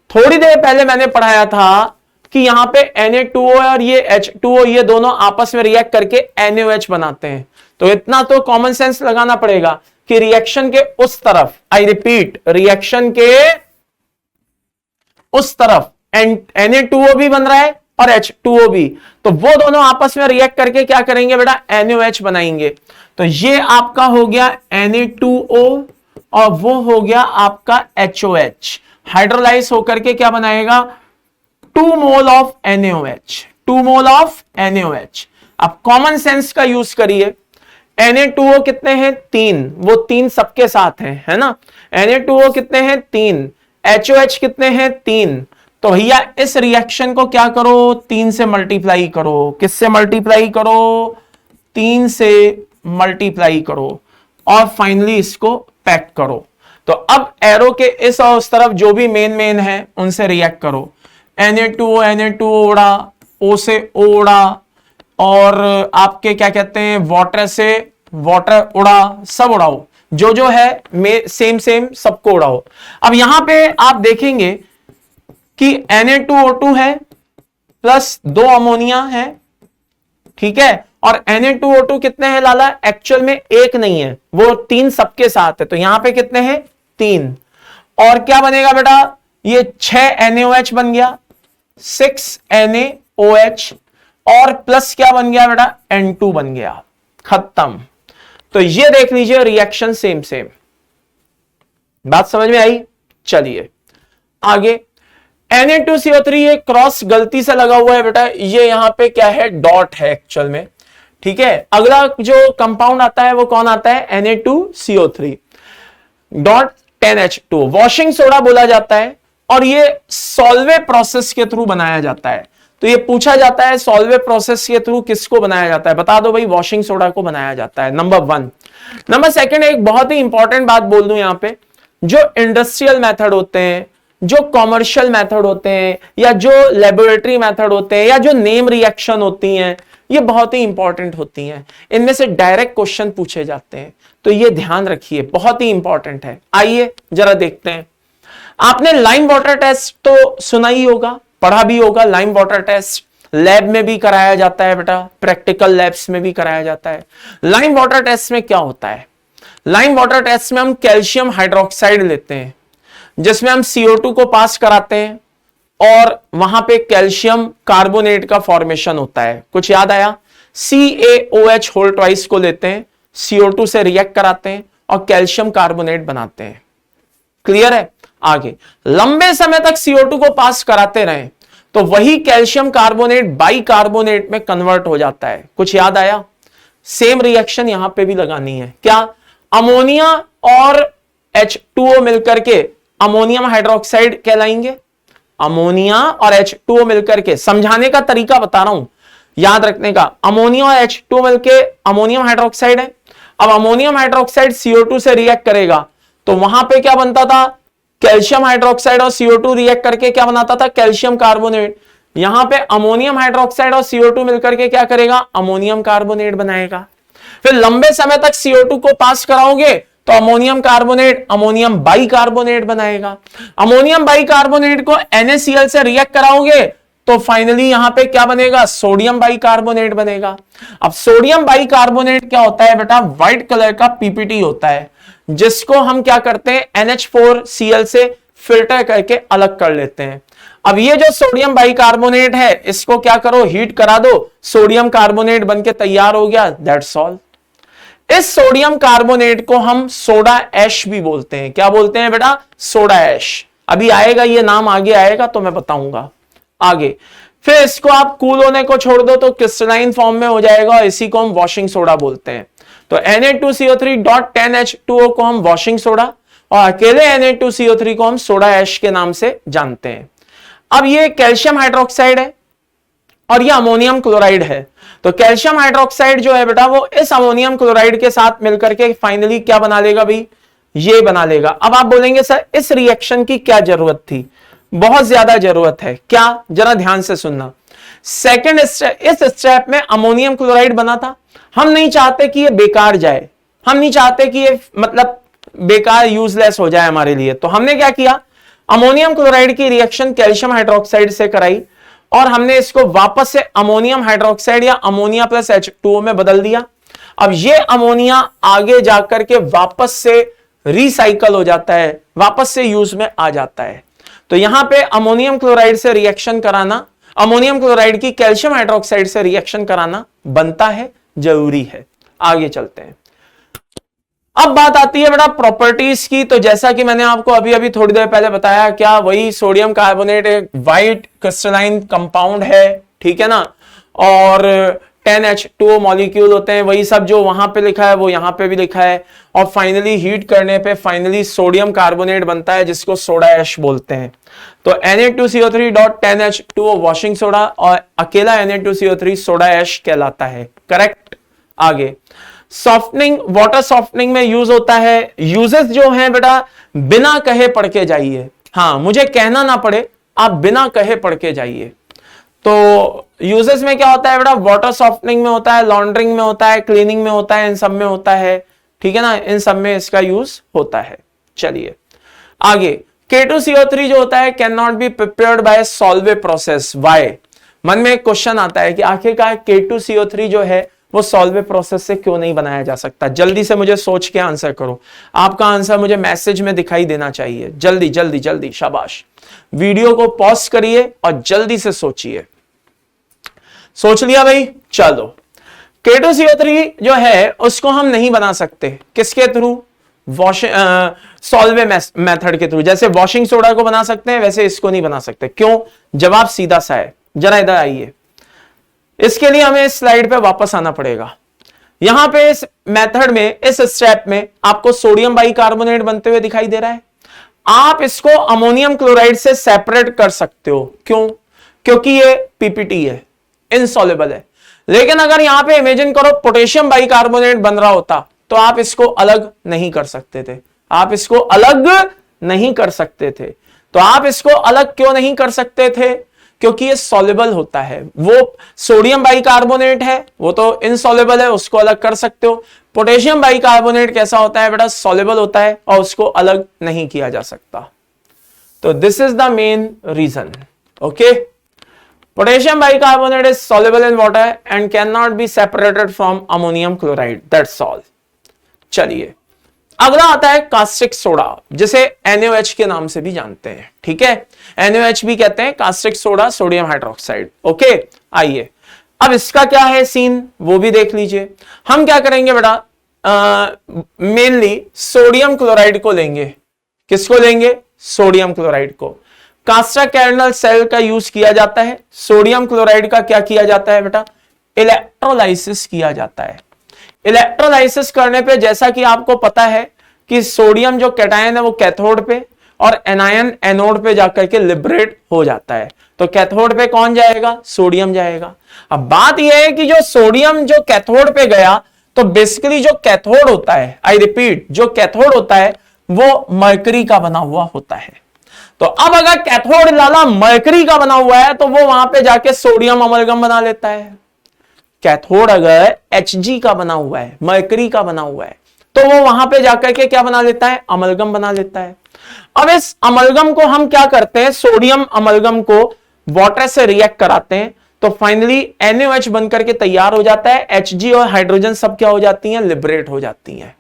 थोड़ी देर पहले मैंने पढ़ाया था कि यहां पे Na2O और ये H2O ये दोनों आपस में रिएक्ट करके NaOH बनाते हैं। तो इतना तो कॉमन सेंस लगाना पड़ेगा कि रिएक्शन के उस तरफ, आई रिपीट, रिएक्शन के उस तरफ Na2O भी बन रहा है और H2O भी, तो वो दोनों आपस में रिएक्ट करके क्या करेंगे बेटा, NaOH बनाएंगे। तो ये आपका हो गया Na2O और वो हो गया आपका HOH, हाइड्रोलाइज होकर के क्या बनाएगा, 2 mole of NaOH, 2 mole of NaOH। अब कॉमन सेंस का यूज करिए, Na2O कितने हैं, 3, वो 3 सबके साथ हैं, है ना। Na2O कितने हैं, 3, HOH कितने हैं, 3। तो भैया इस रिएक्शन को क्या करो, 3 से मल्टीप्लाई करो। किससे मल्टीप्लाई करो, 3 से मल्टीप्लाई करो और फाइनली इसको पैक करो। तो अब एरो के इस और उस तरफ जो भी मेन है उनसे रिएक्ट करो। Na2O उड़ा, O से O उड़ा, और आपके क्या कहते हैं वाटर से वाटर उड़ा, सब उड़ाओ, जो है सेम सबको उड़ाओ। अब यहां पे आप देखेंगे कि Na2O2 है प्लस 2 अमोनिया है, ठीक है, और Na2O2 कितने हैं लाला, एक्चुअल में एक नहीं है, वो 3 सबके साथ है। तो यहां पे कितने हैं, 3, और क्या बनेगा बेटा, ये 6 NaOH बन गया, 6 NaOH, और प्लस क्या बन गया बेटा, N2 बन गया, खत्म। तो ये देख लीजिए रिएक्शन सेम, बात समझ में आई? चलिए आगे, Na2CO3 ये क्रॉस गलती से लगा हुआ है बेटा, ये यहां पे क्या है, डॉट है एक्चुअल में, ठीक है। अगला जो कंपाउंड आता है वो कौन आता है, Na2CO3 dot 10H2, washing soda बोला जाता है, और ये सॉल्वे प्रोसेस के थ्रू बनाया जाता है। तो ये पूछा जाता है सॉल्वे प्रोसेस के थ्रू किसको बनाया जाता है, बता दो भाई, वॉशिंग सोडा को बनाया जाता है, नंबर 1। नंबर 2, एक बहुत ही इंपॉर्टेंट बात बोल दूं यहां पे, जो इंडस्ट्रियल मेथड होते हैं, जो कॉमर्शियल मेथड होते हैं, या जो लेबोरेटरी मेथड होते हैं, या जो नेम रिएक्शन होती हैं, ये बहुत ही इंपॉर्टेंट होती हैं। इनमें से डायरेक्ट क्वेश्चन पूछे जाते हैं, तो ये ध्यान रखिए, बहुत ही इंपॉर्टेंट है। आइए जरा देखते हैं। आपने लाइम वाटर टेस्ट तो सुना ही होगा, पढ़ा भी होगा। लाइम वाटर टेस्ट लैब में भी कराया जाता है बेटा, प्रैक्टिकल लैब्स में भी कराया जाता है। लाइम वाटर टेस्ट में क्या होता है, लाइम वाटर टेस्ट में हम कैल्शियम हाइड्रोक्साइड लेते हैं, जिसमें हम CO2 को पास कराते हैं, और वहां पे कैल्शियम कार्बोनेट का फॉर्मेशन होता है। कुछ याद आया, CaOH होल ट्वाइस को लेते हैं, CO2 से रिएक्ट कराते हैं और कैल्शियम कार्बोनेट बनाते हैं। क्लियर है? आगे लंबे समय तक CO2 को पास कराते रहें तो वही कैल्शियम कार्बोनेट बाई कार्बोनेट में कन्वर्ट हो जाता है। कुछ याद आया? सेम रिएक्शन यहां पे भी लगानी है। क्या, अमोनिया और H2O मिलकर के अमोनियम हाइड्रोक्साइड कहलाएंगे। अमोनिया और H2O मिलकर के, समझाने का तरीका बता रहा हूं, याद रखने का, अमोनिया और H2O मिलकर अमोनियम हाइड्रोक्साइड है, अब अमोनियम हाइड्रोक्साइड CO2 से रिएक्ट करेगा तो वहां पे क्या बनता था, कैल्शियम हाइड्रोक्साइड और CO2 रिएक्ट करके क्या बनाता था, कैल्शियम कार्बोनेट। यहां पे अमोनियम हाइड्रोक्साइड और CO2 मिलकर के क्या करेगा, अमोनियम कार्बोनेट बनाएगा। फिर लंबे समय तक CO2 को पास कराओगे तो ammonium carbonate ammonium by carbonate बनाएगा। अमोनियम बाई कार्बोनेट को NaCl से रिएक्ट कराओगे तो फाइनली यहां पे क्या बनेगा, सोडियम बाई कार्बोनेट बनेगा। अब सोडियम बाई कार्बोनेट क्या होता है बेटा, व्हाइट कलर का PPT होता है, जिसको हम क्या करते हैं, NH4Cl से फिल्टर करके अलग कर लेते हैं। अब ये जो सोडियम बाई कार्बोनेट है इसको क्या करो, हीट करा दो, सोडियम कार्बोनेट बनके तैयार हो गया, दैट्स ऑल। इस सोडियम कार्बोनेट को हम सोडा ऐश भी बोलते हैं। क्या बोलते हैं बेटा, सोडा ऐश। अभी आएगा ये नाम, आगे आएगा तो मैं बताऊंगा आगे। फिर इसको आप कूल होने को छोड़ दो तो क्रिस्टलाइन फॉर्म में हो जाएगा, इसी को हम वॉशिंग सोडा बोलते हैं। तो Na2CO3.10H2O को हम वॉशिंग सोडा और अकेले Na2CO3 को हम सोडा ऐश के नाम से जानते हैं। अब ये कैल्शियम हाइड्रोक्साइड है और ये अमोनियम क्लोराइड है। तो कैल्शियम हाइड्रोक्साइड जो है बेटा वो इस अमोनियम क्लोराइड के साथ मिलकर के फाइनली क्या बना लेगा भाई, ये बना लेगा। अब आप बोलेंगे सर इस रिएक्शन की क्या जरूरत थी, बहुत ज्यादा जरूरत है। क्या, जरा ध्यान से सुनना। सेकंड स्टेप, इस स्टेप में अमोनियम क्लोराइड बना था, हम नहीं चाहते कि ये बेकार जाए, हम नहीं चाहते कि ये मतलब बेकार यूजलेस हो जाए हमारे लिए। तो हमने क्या किया, अमोनियम क्लोराइड की रिएक्शन कैल्शियम हाइड्रोक्साइड से कराई और हमने इसको वापस से अमोनियम हाइड्रोक्साइड या अमोनिया प्लस H2O में बदल दिया। अब ये अमोनिया आगे जाकर के वापस से रिसाइकल हो जाता है, वापस से यूज में आ जाता है। तो यहां पे अमोनियम क्लोराइड से रिएक्शन कराना, अमोनियम क्लोराइड की कैल्शियम हाइड्रोक्साइड से रिएक्शन कराना बनता है, जरूरी है। आगे चलते हैं। अब बात आती है बेटा प्रॉपर्टीज की। तो जैसा कि मैंने आपको अभी अभी थोड़ी देर पहले बताया, क्या वही सोडियम कार्बोनेट एक व्हाइट क्रिस्टलाइन कंपाउंड है, ठीक है ना, और 10H2O मॉलिक्यूल होते हैं, वही सब जो वहां पे लिखा है वो यहां पे भी लिखा है। और फाइनली हीट करने पे फाइनली सोडियम कार्बोनेट बनता है जिसको सोडा ऐश बोलते हैं। तो Na2CO3.10H2O वॉशिंग सोडा और अकेला Na2CO3 सोडा ऐश कहलाता है, करेक्ट। आगे सॉफ्टनिंग, वाटर सॉफ्टनिंग में यूज होता है। यूजेस जो हैं बेटा बिना कहे पढ़ के जाइए, हाँ मुझे कहना ना पड़े, आप बिना कहे पढ़ के जाइए। तो यूजेस में क्या होता है बेटा, वाटर सॉफ्टनिंग में होता है, लॉन्ड्रिंग में होता है, क्लीनिंग में होता है, इन सब में होता है, ठीक है ना, इन सब में इसका यूज होता है। चलिए आगे, K2CO3 जो होता है can not be prepared by Solvay process, why. मन में एक क्वेश्चन आता है कि आखिरकार K2CO3 जो है वो सॉल्वे प्रोसेस से क्यों नहीं बनाया जा सकता। जल्दी से मुझे सोच के आंसर करो, आपका आंसर मुझे मैसेज में दिखाई देना चाहिए। जल्दी जल्दी जल्दी, शाबाश। वीडियो को पॉज करिए और जल्दी से सोचिए। सोच लिया भाई, चलो। K2CO3 जो है उसको हम नहीं बना सकते, किसके थ्रू, सॉल्वे मेथड के थ्रू। जैसे वॉशिंग सोडा को बना सकते हैं वैसे इसको नहीं बना सकते। क्यों, जवाब सीधा सा है, जरा इधर आइए। इसके लिए हमें इस स्लाइड पे वापस आना पड़ेगा। यहां पे इस मेथड में, इस स्टेप में आपको सोडियम बाइकार्बोनेट बनते हुए दिखाई दे रहा है। आप इसको अमोनियम क्लोराइड से सेपरेट कर सकते हो। क्यों, क्योंकि ये पीपीटी है, इनसॉल्युबल है। लेकिन अगर यहां पे इमेजिन करो पोटेशियम बाइकार्बोनेट बन रहा होता तो आप इसको अलग नहीं कर सकते थे, आप इसको अलग नहीं कर सकते थे। तो आप इसको अलग क्यों नहीं कर सकते थे, क्योंकि ये सॉल्युबल होता है। वो सोडियम बाइकार्बोनेट है, वो तो इनसॉल्युबल है, उसको अलग कर सकते हो। पोटेशियम बाइकार्बोनेट कैसा होता है बेटा, सॉल्युबल होता है और उसको अलग नहीं किया जा सकता। तो this is the main reason. Okay, potassium bicarbonate is soluble in water and cannot be separated from ammonium chloride, that's all। चलिए अगला आता है कास्टिक सोडा, जिसे NaOH के नाम से भी जानते हैं, ठीक है। NaOH भी कहते हैं, caustic soda sodium hydroxide. Okay, आइए अब इसका क्या है सीन वो भी देख लीजिए। हम क्या करेंगे बेटा, मेनली सोडियम क्लोराइड को लेंगे। किसको लेंगे, सोडियम क्लोराइड को। कास्टा कैरनल सेल का यूज किया जाता है। सोडियम क्लोराइड का क्या किया जाता है बेटा, इलेक्ट्रोलाइसिस किया जाता है। इलेक्ट्रोलाइसिस करने पे जैसा कि आपको पता है कि सोडियम जो कैटायन है वो कैथोड पे और एनायन एनोड पे जाकर के लिबरेट हो जाता है। तो कैथोड पे कौन जाएगा, सोडियम जाएगा। अब बात यह है कि जो सोडियम जो कैथोड पे गया तो बेसिकली जो कैथोड होता है, आई रिपीट, जो कैथोड होता है वो मरकरी का बना हुआ होता है। तो अब अगर कैथोड लाला मरकरी का बना हुआ है तो वो वहां पे जाके सोडियम अमलगम बना लेता है। कैथोड अगर Hg का बना हुआ है, मरकरी का बना हुआ है, तो वो वहां पे जाकर के क्या बना लेता है, अमलगम बना लेता है। अब इस अमलगम को हम क्या करते हैं, सोडियम अमलगम को वाटर से रिएक्ट कराते हैं, तो फाइनली NaOH बनकर के तैयार हो जाता है। Hg और हाइड्रोजन सब क्या हो जाती हैं, लिबरेट हो जाती हैं।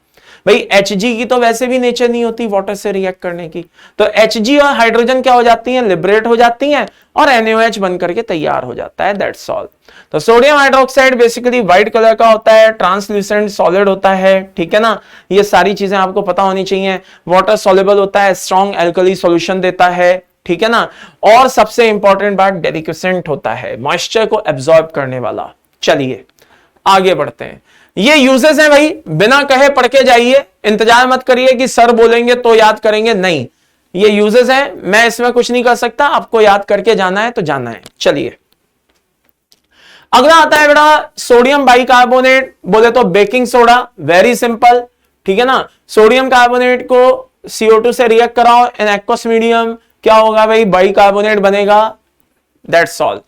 भाई Hg की तो वैसे भी नेचर नहीं होती वाटर से रिएक्ट करने की, तो Hg और हाइड्रोजन क्या हो जाती हैं, लिबरेट हो जाती हैं और NaOH बनकर के तैयार हो जाता है। That's all. तो sodium hydroxide basically white colour का होता है, ट्रांसल्यूसेंट सॉलिड होता है, ठीक है ना। ये सारी चीजें आपको पता होनी चाहिए। वाटर सॉल्युबल होता है, स्ट्रॉन्ग एल्कली सॉल्यूशन देता है, ठीक है ना। और सबसे इंपॉर्टेंट बात, डेलिकेसेंट होता है, मॉइस्चर को एब्जॉर्ब करने वाला। चलिए आगे बढ़ते हैं। ये यूजेस हैं भाई, बिना कहे पढ़ के जाइए, इंतजार मत करिए कि सर बोलेंगे तो याद करेंगे, नहीं, ये यूजेस हैं, मैं इसमें कुछ नहीं कर सकता, आपको याद करके जाना है तो जाना है। चलिए अगला आता है बेटा सोडियम बाइकार्बोनेट, बोले तो बेकिंग सोडा, वेरी सिंपल, ठीक है ना। सोडियम कार्बोनेट को CO2 से रिएक्ट कराओ इन एक्वस मीडियम, क्या होगा भाई, बाइकार्बोनेट बनेगा। That's all.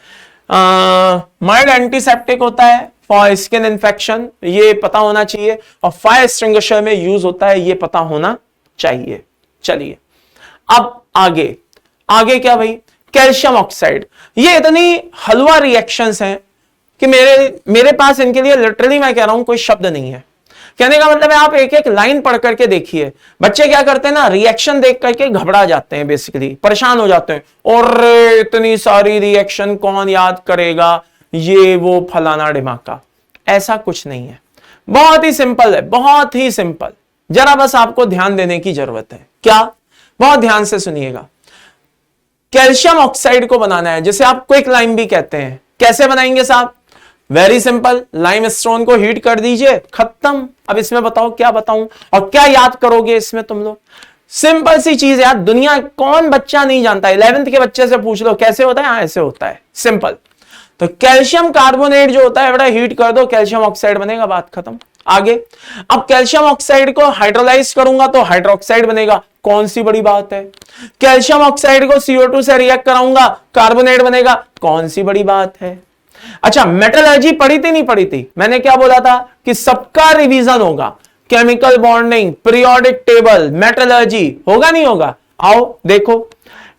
माइल्ड एंटीसेप्टिक होता है फॉर स्किन इन्फेक्शन, ये पता होना चाहिए, और फायर एक्सटिंग्विशर में यूज होता है, ये पता होना चाहिए। चलिए अब आगे आगे क्या भाई, कैल्शियम ऑक्साइड। ये इतनी हलवा रिएक्शंस हैं कि मेरे पास इनके लिए लिटरली मैं कह रहा हूं कोई शब्द नहीं है। कहने का मतलब है आप एक एक लाइन पढ़ करके देखिए। बच्चे क्या करते हैं ना, रिएक्शन देख करके घबरा जाते हैं, बेसिकली परेशान हो जाते हैं, और इतनी सारी रिएक्शन कौन याद करेगा, ये वो फलाना ढिमाका। ऐसा कुछ नहीं है, बहुत ही सिंपल है, बहुत ही सिंपल। जरा बस आपको ध्यान देने की जरूरत है। क्या, बहुत ध्यान से सुनिएगा। कैल्शियम ऑक्साइड को बनाना है, जिसे आप क्विक लाइम भी कहते हैं। कैसे बनाएंगे साहब, वेरी सिंपल, लाइम स्टोन को हीट कर दीजिए, खत्म। अब इसमें बताओ क्या बताऊं और क्या याद करोगे इसमें तुम लोग। सिंपल सी चीज यार, दुनिया कौन बच्चा नहीं जानता, 11th के बच्चे से पूछ लो कैसे होता है, ऐसे होता है, सिंपल। तो कैल्शियम कार्बोनेट जो होता है बेटा, हीट कर दो, कैल्शियम ऑक्साइड बनेगा, बात खत्म। आगे, अब कैल्शियम ऑक्साइड को हाइड्रोलाइज करूंगा तो हाइड्रोक्साइड बनेगा, कौन सी बड़ी बात है। कैल्शियम ऑक्साइड को CO2 से रिएक्ट कराऊंगा, कार्बोनेट बनेगा, कौन सी बड़ी बात है। अच्छा, मेटलर्जी पढ़ी थी नहीं पढ़ी थी, मैंने क्या बोला था कि सबका रिवीजन होगा। Chemical bonding, periodic table, metallurgy, होगा नहीं होगा। आओ देखो,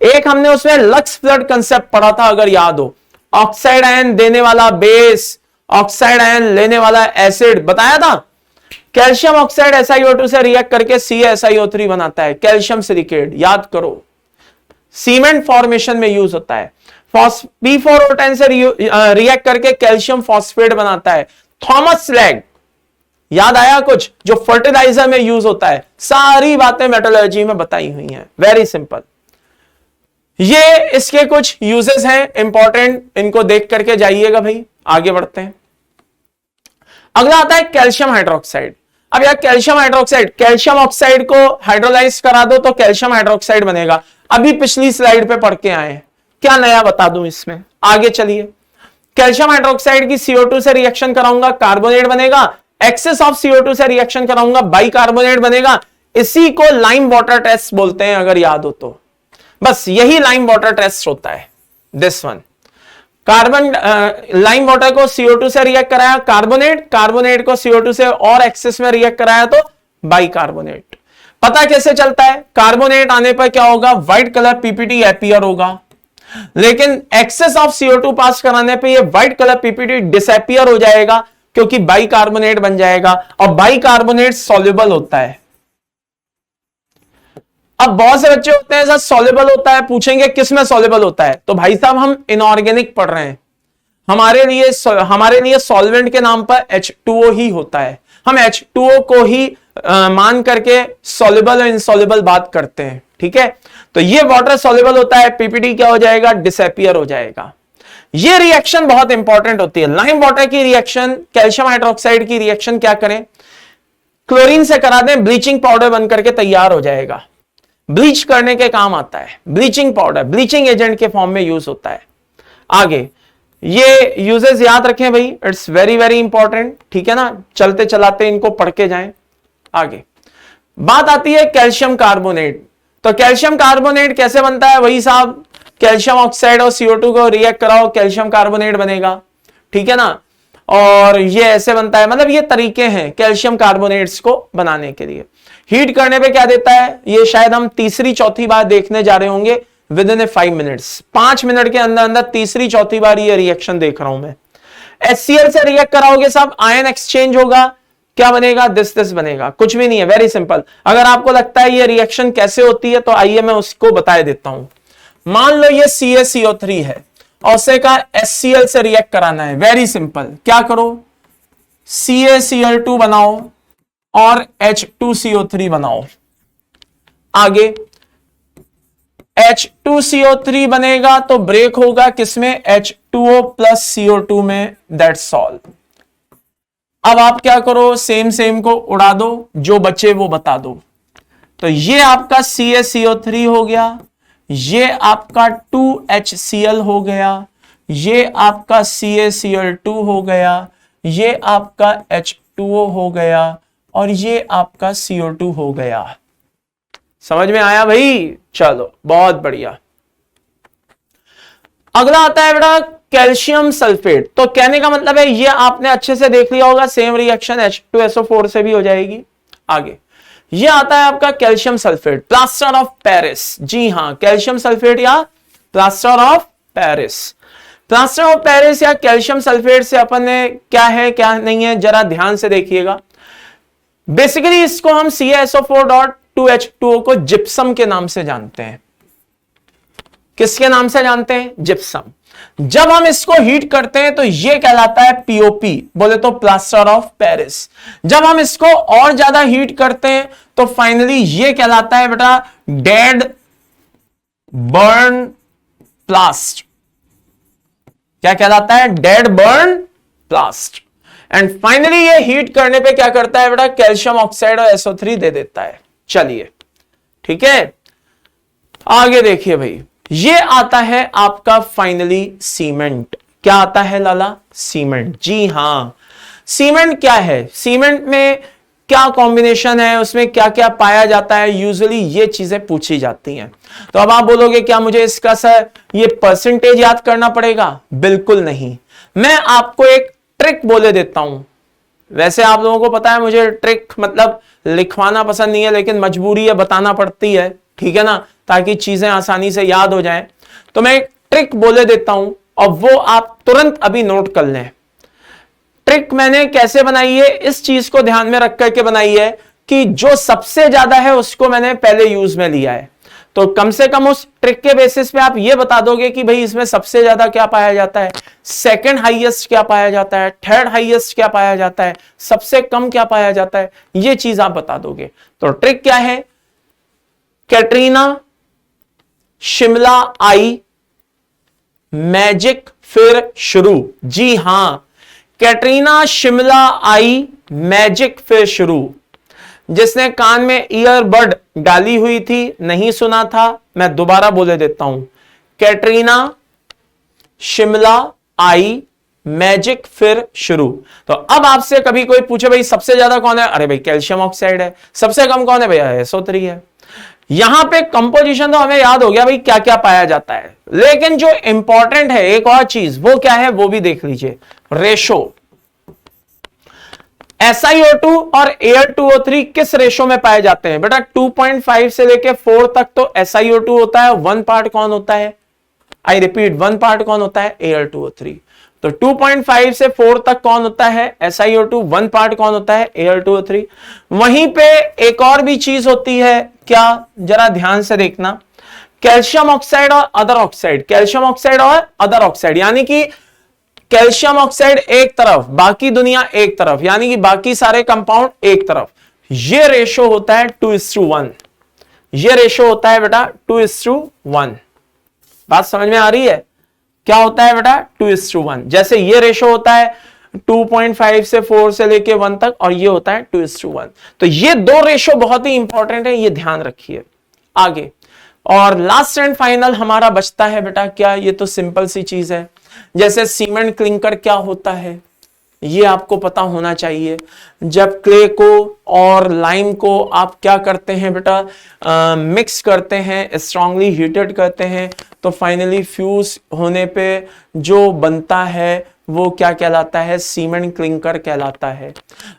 एक हमने उसमें लक्स फ्लड कंसेप्ट पढ़ा था, अगर याद हो, ऑक्साइड आयन देने वाला बेस, ऑक्साइड आयन लेने वाला एसिड, बताया था। कैल्शियम ऑक्साइड SiO2 से रिएक्ट करके CaSiO3 बनाता है, कैल्शियम सिलिकेट, याद करो। सीमेंट फॉर्मेशन में यूज होता है। P4O10 से रिएक्ट करके कैल्शियम फॉस्फेट बनाता है। थॉमस स्लैग, याद आया कुछ, जो फर्टिलाइजर में यूज होता है। सारी बातें मेटलर्जी में बताई हुई हैं, वेरी सिंपल। ये इसके कुछ यूजेस हैं इंपॉर्टेंट, इनको देख करके जाइएगा भाई। आगे बढ़ते हैं। अगला आता है कैल्शियम हाइड्रोक्साइड। अब यार कैल्शियम हाइड्रोक्साइड, कैल्शियम ऑक्साइड को हाइड्रोलाइज करा दो तो कैल्शियम हाइड्रोक्साइड बनेगा। अभी पिछली स्लाइड पे पढ़ के आए हैं, क्या नया बता दूं इसमें। आगे चलिए, कैल्शियम हाइड्रोक्साइड की CO2 से रिएक्शन कराऊंगा, कार्बोनेट बनेगा। एक्सेस ऑफ CO2 से रिएक्शन कराऊंगा, बाइकार्बोनेट बनेगा। इसी को लाइम वाटर टेस्ट बोलते हैं, अगर याद हो तो। बस यही लाइम वाटर टेस्ट होता है, this one. Carbon lime water को CO2 से रिएक्ट कराया, कार्बोनेट को CO2 से और एक्सेस में रिएक्ट कराया तो बाइकार्बोनेट। पता कैसे चलता है, कार्बोनेट आने पर क्या होगा, व्हाइट कलर PPT अपीयर होगा, लेकिन एक्सेस ऑफ CO2 पास कराने पे ये व्हाइट कलर PPT डिसअपीयर हो जाएगा, क्योंकि बाइकार्बोनेट बन जाएगा, और बाइकार्बोनेट सॉल्युबल होता है। अब बहुत से बच्चे होते हैं सर सॉल्युबल होता है, पूछेंगे किस में सॉल्युबल होता है, तो भाई साहब हम इनऑर्गेनिक पढ़ रहे हैं, हमारे लिए सॉल्वेंट के नाम पर H2O ही होता है। हम H2O को ही मान करके सॉल्युबल और इनसॉल्युबल बात करते हैं, ठीक है। तो ये वाटर सॉल्युबल होता है, PPT क्या हो जाएगा, डिसअपीयर हो जाएगा। ये रिएक्शन बहुत इंपॉर्टेंट होती है। लाइम वाटर की रिएक्शन, कैल्शियम हाइड्रोक्साइड की रिएक्शन क्या करें, क्लोरीन से करा दें, ब्लीचिंग पाउडर बनकर के तैयार हो जाएगा। ब्लीच करने के काम आता है, ब्लीचिंग पाउडर ब्लीचिंग एजेंट के फॉर्म में यूज होता है। आगे, ये यूजेस याद रखें भाई, इट्स वेरी वेरी इंपॉर्टेंट, ठीक है ना, चलते चलाते इनको पढ़ के जाएं। आगे बात आती है कैल्शियम कार्बोनेट। तो कैल्शियम कार्बोनेट कैसे बनता है? वही साहब, कैल्शियम ऑक्साइड और CO2 को रिएक्ट कराओ, कैल्शियम कार्बोनेट बनेगा, ठीक है ना। और ये ऐसे बनता है, मतलब ये तरीके हैं कैल्शियम कार्बोनेट्स को बनाने के लिए। हीट करने पे क्या देता है, ये शायद हम तीसरी चौथी बार देखने जा रहे होंगे विद इन 5 मिनट्स। 5 मिनट के अंदर अंदर तीसरी चौथी बार ये रिएक्शन देख रहा हूं मैं। HCl से रिएक्ट कराओगे साहब, आयन एक्सचेंज होगा, क्या बनेगा? दिस बनेगा, कुछ भी नहीं है, वेरी सिंपल। अगर आपको लगता है ये रिएक्शन कैसे होती है तो आइए मैं उसको बता देता हूं। मान लो ये CaCO3 है और उसे का HCl से रिएक्ट कराना है, वेरी सिंपल। क्या करो, CaCl2 बनाओ और H2CO3 बनाओ। आगे H2CO3 बनेगा तो ब्रेक होगा किसमें? H2O प्लस CO2 में, दैट्स ऑल। अब आप क्या करो, सेम को उड़ा दो, जो बचे वो बता दो। तो ये आपका CaCO3 हो गया, ये आपका 2HCl हो गया, ये आपका CaCl2 हो गया, ये आपका H2O हो गया और ये आपका CO2 हो गया। समझ में आया भाई? चलो बहुत बढ़िया। अगला आता है बेटा कैल्शियम सल्फेट। तो कहने का मतलब है ये आपने अच्छे से देख लिया होगा, सेम रिएक्शन H2SO4 से भी हो जाएगी। आगे ये आता है आपका calcium sulphate, plaster of Paris. जी हां, कैल्शियम सल्फेट या plaster of Paris. Plaster of Paris या कैल्शियम सल्फेट से अपन ने क्या है क्या नहीं है जरा ध्यान से देखिएगा। बेसिकली इसको हम CaSO4.2H2O को जिप्सम के नाम से जानते हैं। किसके नाम से जानते हैं? जिप्सम। जब हम इसको हीट करते हैं तो यह कहलाता है POP, बोले तो प्लास्टर ऑफ पेरिस। जब हम इसको और ज्यादा हीट करते हैं तो फाइनली यह कहलाता है बेटा डेड बर्न प्लास्ट। क्या कहलाता है? Dead burn प्लास्ट। एंड फाइनली ये हीट करने पे क्या करता है बेटा? कैल्शियम ऑक्साइड और SO3 दे देता है। चलिए ठीक है, आगे देखिए भाई, ये आता है आपका फाइनली सीमेंट। क्या आता है लाला? सीमेंट। जी हां, सीमेंट क्या है? सीमेंट में क्या कॉम्बिनेशन है, उसमें क्या क्या पाया जाता है, यूजुअली ये चीजें पूछी जाती हैं। तो अब आप बोलोगे क्या मुझे इसका सर ये परसेंटेज याद करना पड़ेगा? बिल्कुल नहीं, मैं आपको एक ट्रिक बोले देता हूं। वैसे आप लोगों को पता है मुझे ट्रिक मतलब लिखवाना पसंद नहीं है, लेकिन मजबूरी है, बताना पड़ती है, ठीक है ना, ताकि चीजें आसानी से याद हो जाएं। तो मैं एक ट्रिक बोले देता हूं और वो आप तुरंत अभी नोट कर लें। ट्रिक मैंने कैसे बनाई है, इस चीज को ध्यान में रख करके बनाई है कि जो सबसे ज्यादा है उसको मैंने पहले यूज में लिया है। तो कम से कम उस ट्रिक के बेसिस पे आप ये बता दोगे कि भाई इसमें सबसे ज्यादा क्या पाया जाता है, सेकंड हाईएस्ट क्या पाया जाता है, थर्ड हाईएस्ट क्या पाया जाता है, सबसे कम क्या पाया जाता है, ये चीज आप बता दोगे। तो ट्रिक क्या है? कैटरीना, शिमला आई, मैजिक फिर शुरू। जी हां, कैटरीना, शिमला आई, मैजिक फिर शुरू। जिसने कान में ईयरबड डाली हुई थी नहीं सुना था, मैं दोबारा बोले देता हूं। कैटरीना, शिमला आई, मैजिक फिर शुरू। तो अब आपसे कभी कोई पूछे भाई सबसे ज्यादा कौन है, अरे भाई कैल्शियम ऑक्साइड है। सबसे कम कौन है भैया? SO3 है। यहां पे कंपोजिशन तो हमें याद हो गया भाई क्या क्या पाया जाता है, लेकिन जो इंपॉर्टेंट है एक और चीज, वो क्या है वो भी देख लीजिए। रेशो, SiO2 और Al2O3 किस रेशो में पाए जाते हैं बेटा? 2.5 से लेके 4 तक तो SiO2 होता है, 1 पार्ट कौन होता है? आई रिपीट, 1 पार्ट कौन होता है? Al2O3। तो 2.5 से 4 तक कौन होता है? SiO2। 1 पार्ट कौन होता है? Al2O3। वहीं पे एक और भी चीज होती है, क्या? जरा ध्यान से देखना, कैल्शियम ऑक्साइड और अदर ऑक्साइड। कैल्शियम ऑक्साइड और अदर ऑक्साइड यानी कि कैल्शियम ऑक्साइड एक तरफ, बाकी दुनिया एक तरफ, यानी कि बाकी सारे कंपाउंड एक तरफ। ये रेशो होता है 2:1। ये रेशो होता है बेटा 2:1। बात समझ में आ रही है? क्या होता है बेटा? 2:1। जैसे ये रेशो होता है 2.5 से 4 से लेके 1 तक, और ये होता है 2:1। तो ये दो रेशो बहुत ही इंपॉर्टेंट है, ये ध्यान रखिए। आगे और लास्ट एंड फाइनल हमारा बचता है बेटा क्या? ये तो सिंपल सी चीज है, जैसे सीमेंट क्लिंकर क्या होता है ये आपको पता होना चाहिए। जब क्ले को और लाइम को आप क्या करते हैं बेटा, मिक्स करते हैं, स्ट्रांगली हीटेड करते हैं, तो फाइनली फ्यूज होने पे जो बनता है वो क्या कहलाता है, सीमेंट क्लिंकर कहलाता है।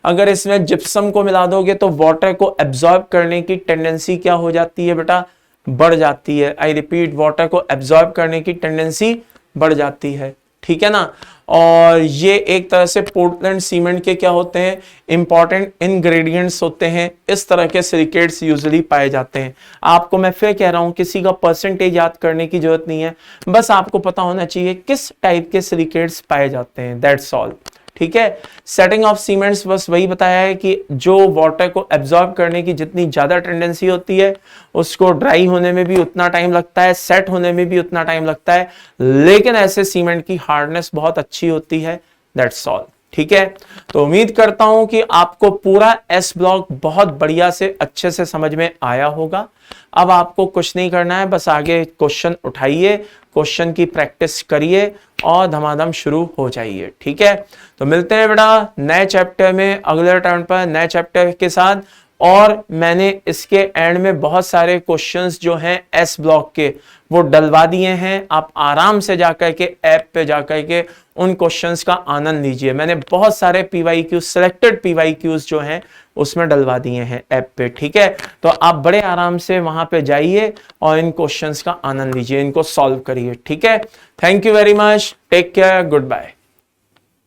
अगर इसमें जिप्सम को मिला दोगे तो वाटर को एब्जॉर्ब करने की टेंडेंसी क्या हो जाती है बेटा, बढ़ जाती है। आई रिपीट, वाटर को एब्जॉर्ब करने की टेंडेंसी बढ़ जाती है, ठीक है ना। और ये एक तरह से पोर्टलैंड सीमेंट के क्या होते हैं, इंपॉर्टेंट इंग्रेडिएंट्स होते हैं। इस तरह के सिलिकेट्स यूजुअली पाए जाते हैं। आपको मैं फिर कह रहा हूं, किसी का परसेंटेज याद करने की जरूरत नहीं है, बस आपको पता होना चाहिए किस टाइप के सिलिकेट्स पाए जाते हैं, दैट्स ऑल, ठीक है। सेटिंग ऑफ सीमेंट्स बस वही बताया है कि जो वाटर को एब्जॉर्ब करने की जितनी ज्यादा टेंडेंसी होती है उसको ड्राई होने में भी उतना टाइम लगता है, सेट होने में भी उतना टाइम लगता है, लेकिन ऐसे सीमेंट की हार्डनेस बहुत अच्छी होती है, दैट्स ऑल, ठीक है। तो उम्मीद करता हूं कि आपको पूरा एस ब्लॉक बहुत बढ़िया से अच्छे से समझ में आया होगा। अब आपको कुछ नहीं करना है, बस आगे क्वेश्चन उठाइए, क्वेश्चन की प्रैक्टिस करिए और धमाधम शुरू हो जाइए, ठीक है। तो मिलते हैं बेटा नए चैप्टर में, अगले टर्न पर नए चैप्टर के साथ। और मैंने इसके एंड में बहुत सारे क्वेश्चंस जो हैं एस ब्लॉक के वो डलवा दिए हैं। आप आराम से जाकर के ऐप पे जाकर के उन क्वेश्चंस का आनंद लीजिए। मैंने बहुत सारे पीवाईक्यू, सिलेक्टेड पीवाईक्यूज जो हैं उसमें डलवा दिए हैं ऐप पे, ठीक है। तो आप बड़े आराम से वहां पे जाइए और इन क्वेश्चंस का आनंद लीजिए, इनको सॉल्व करिए, ठीक है। Thank you very much, take care, good bye.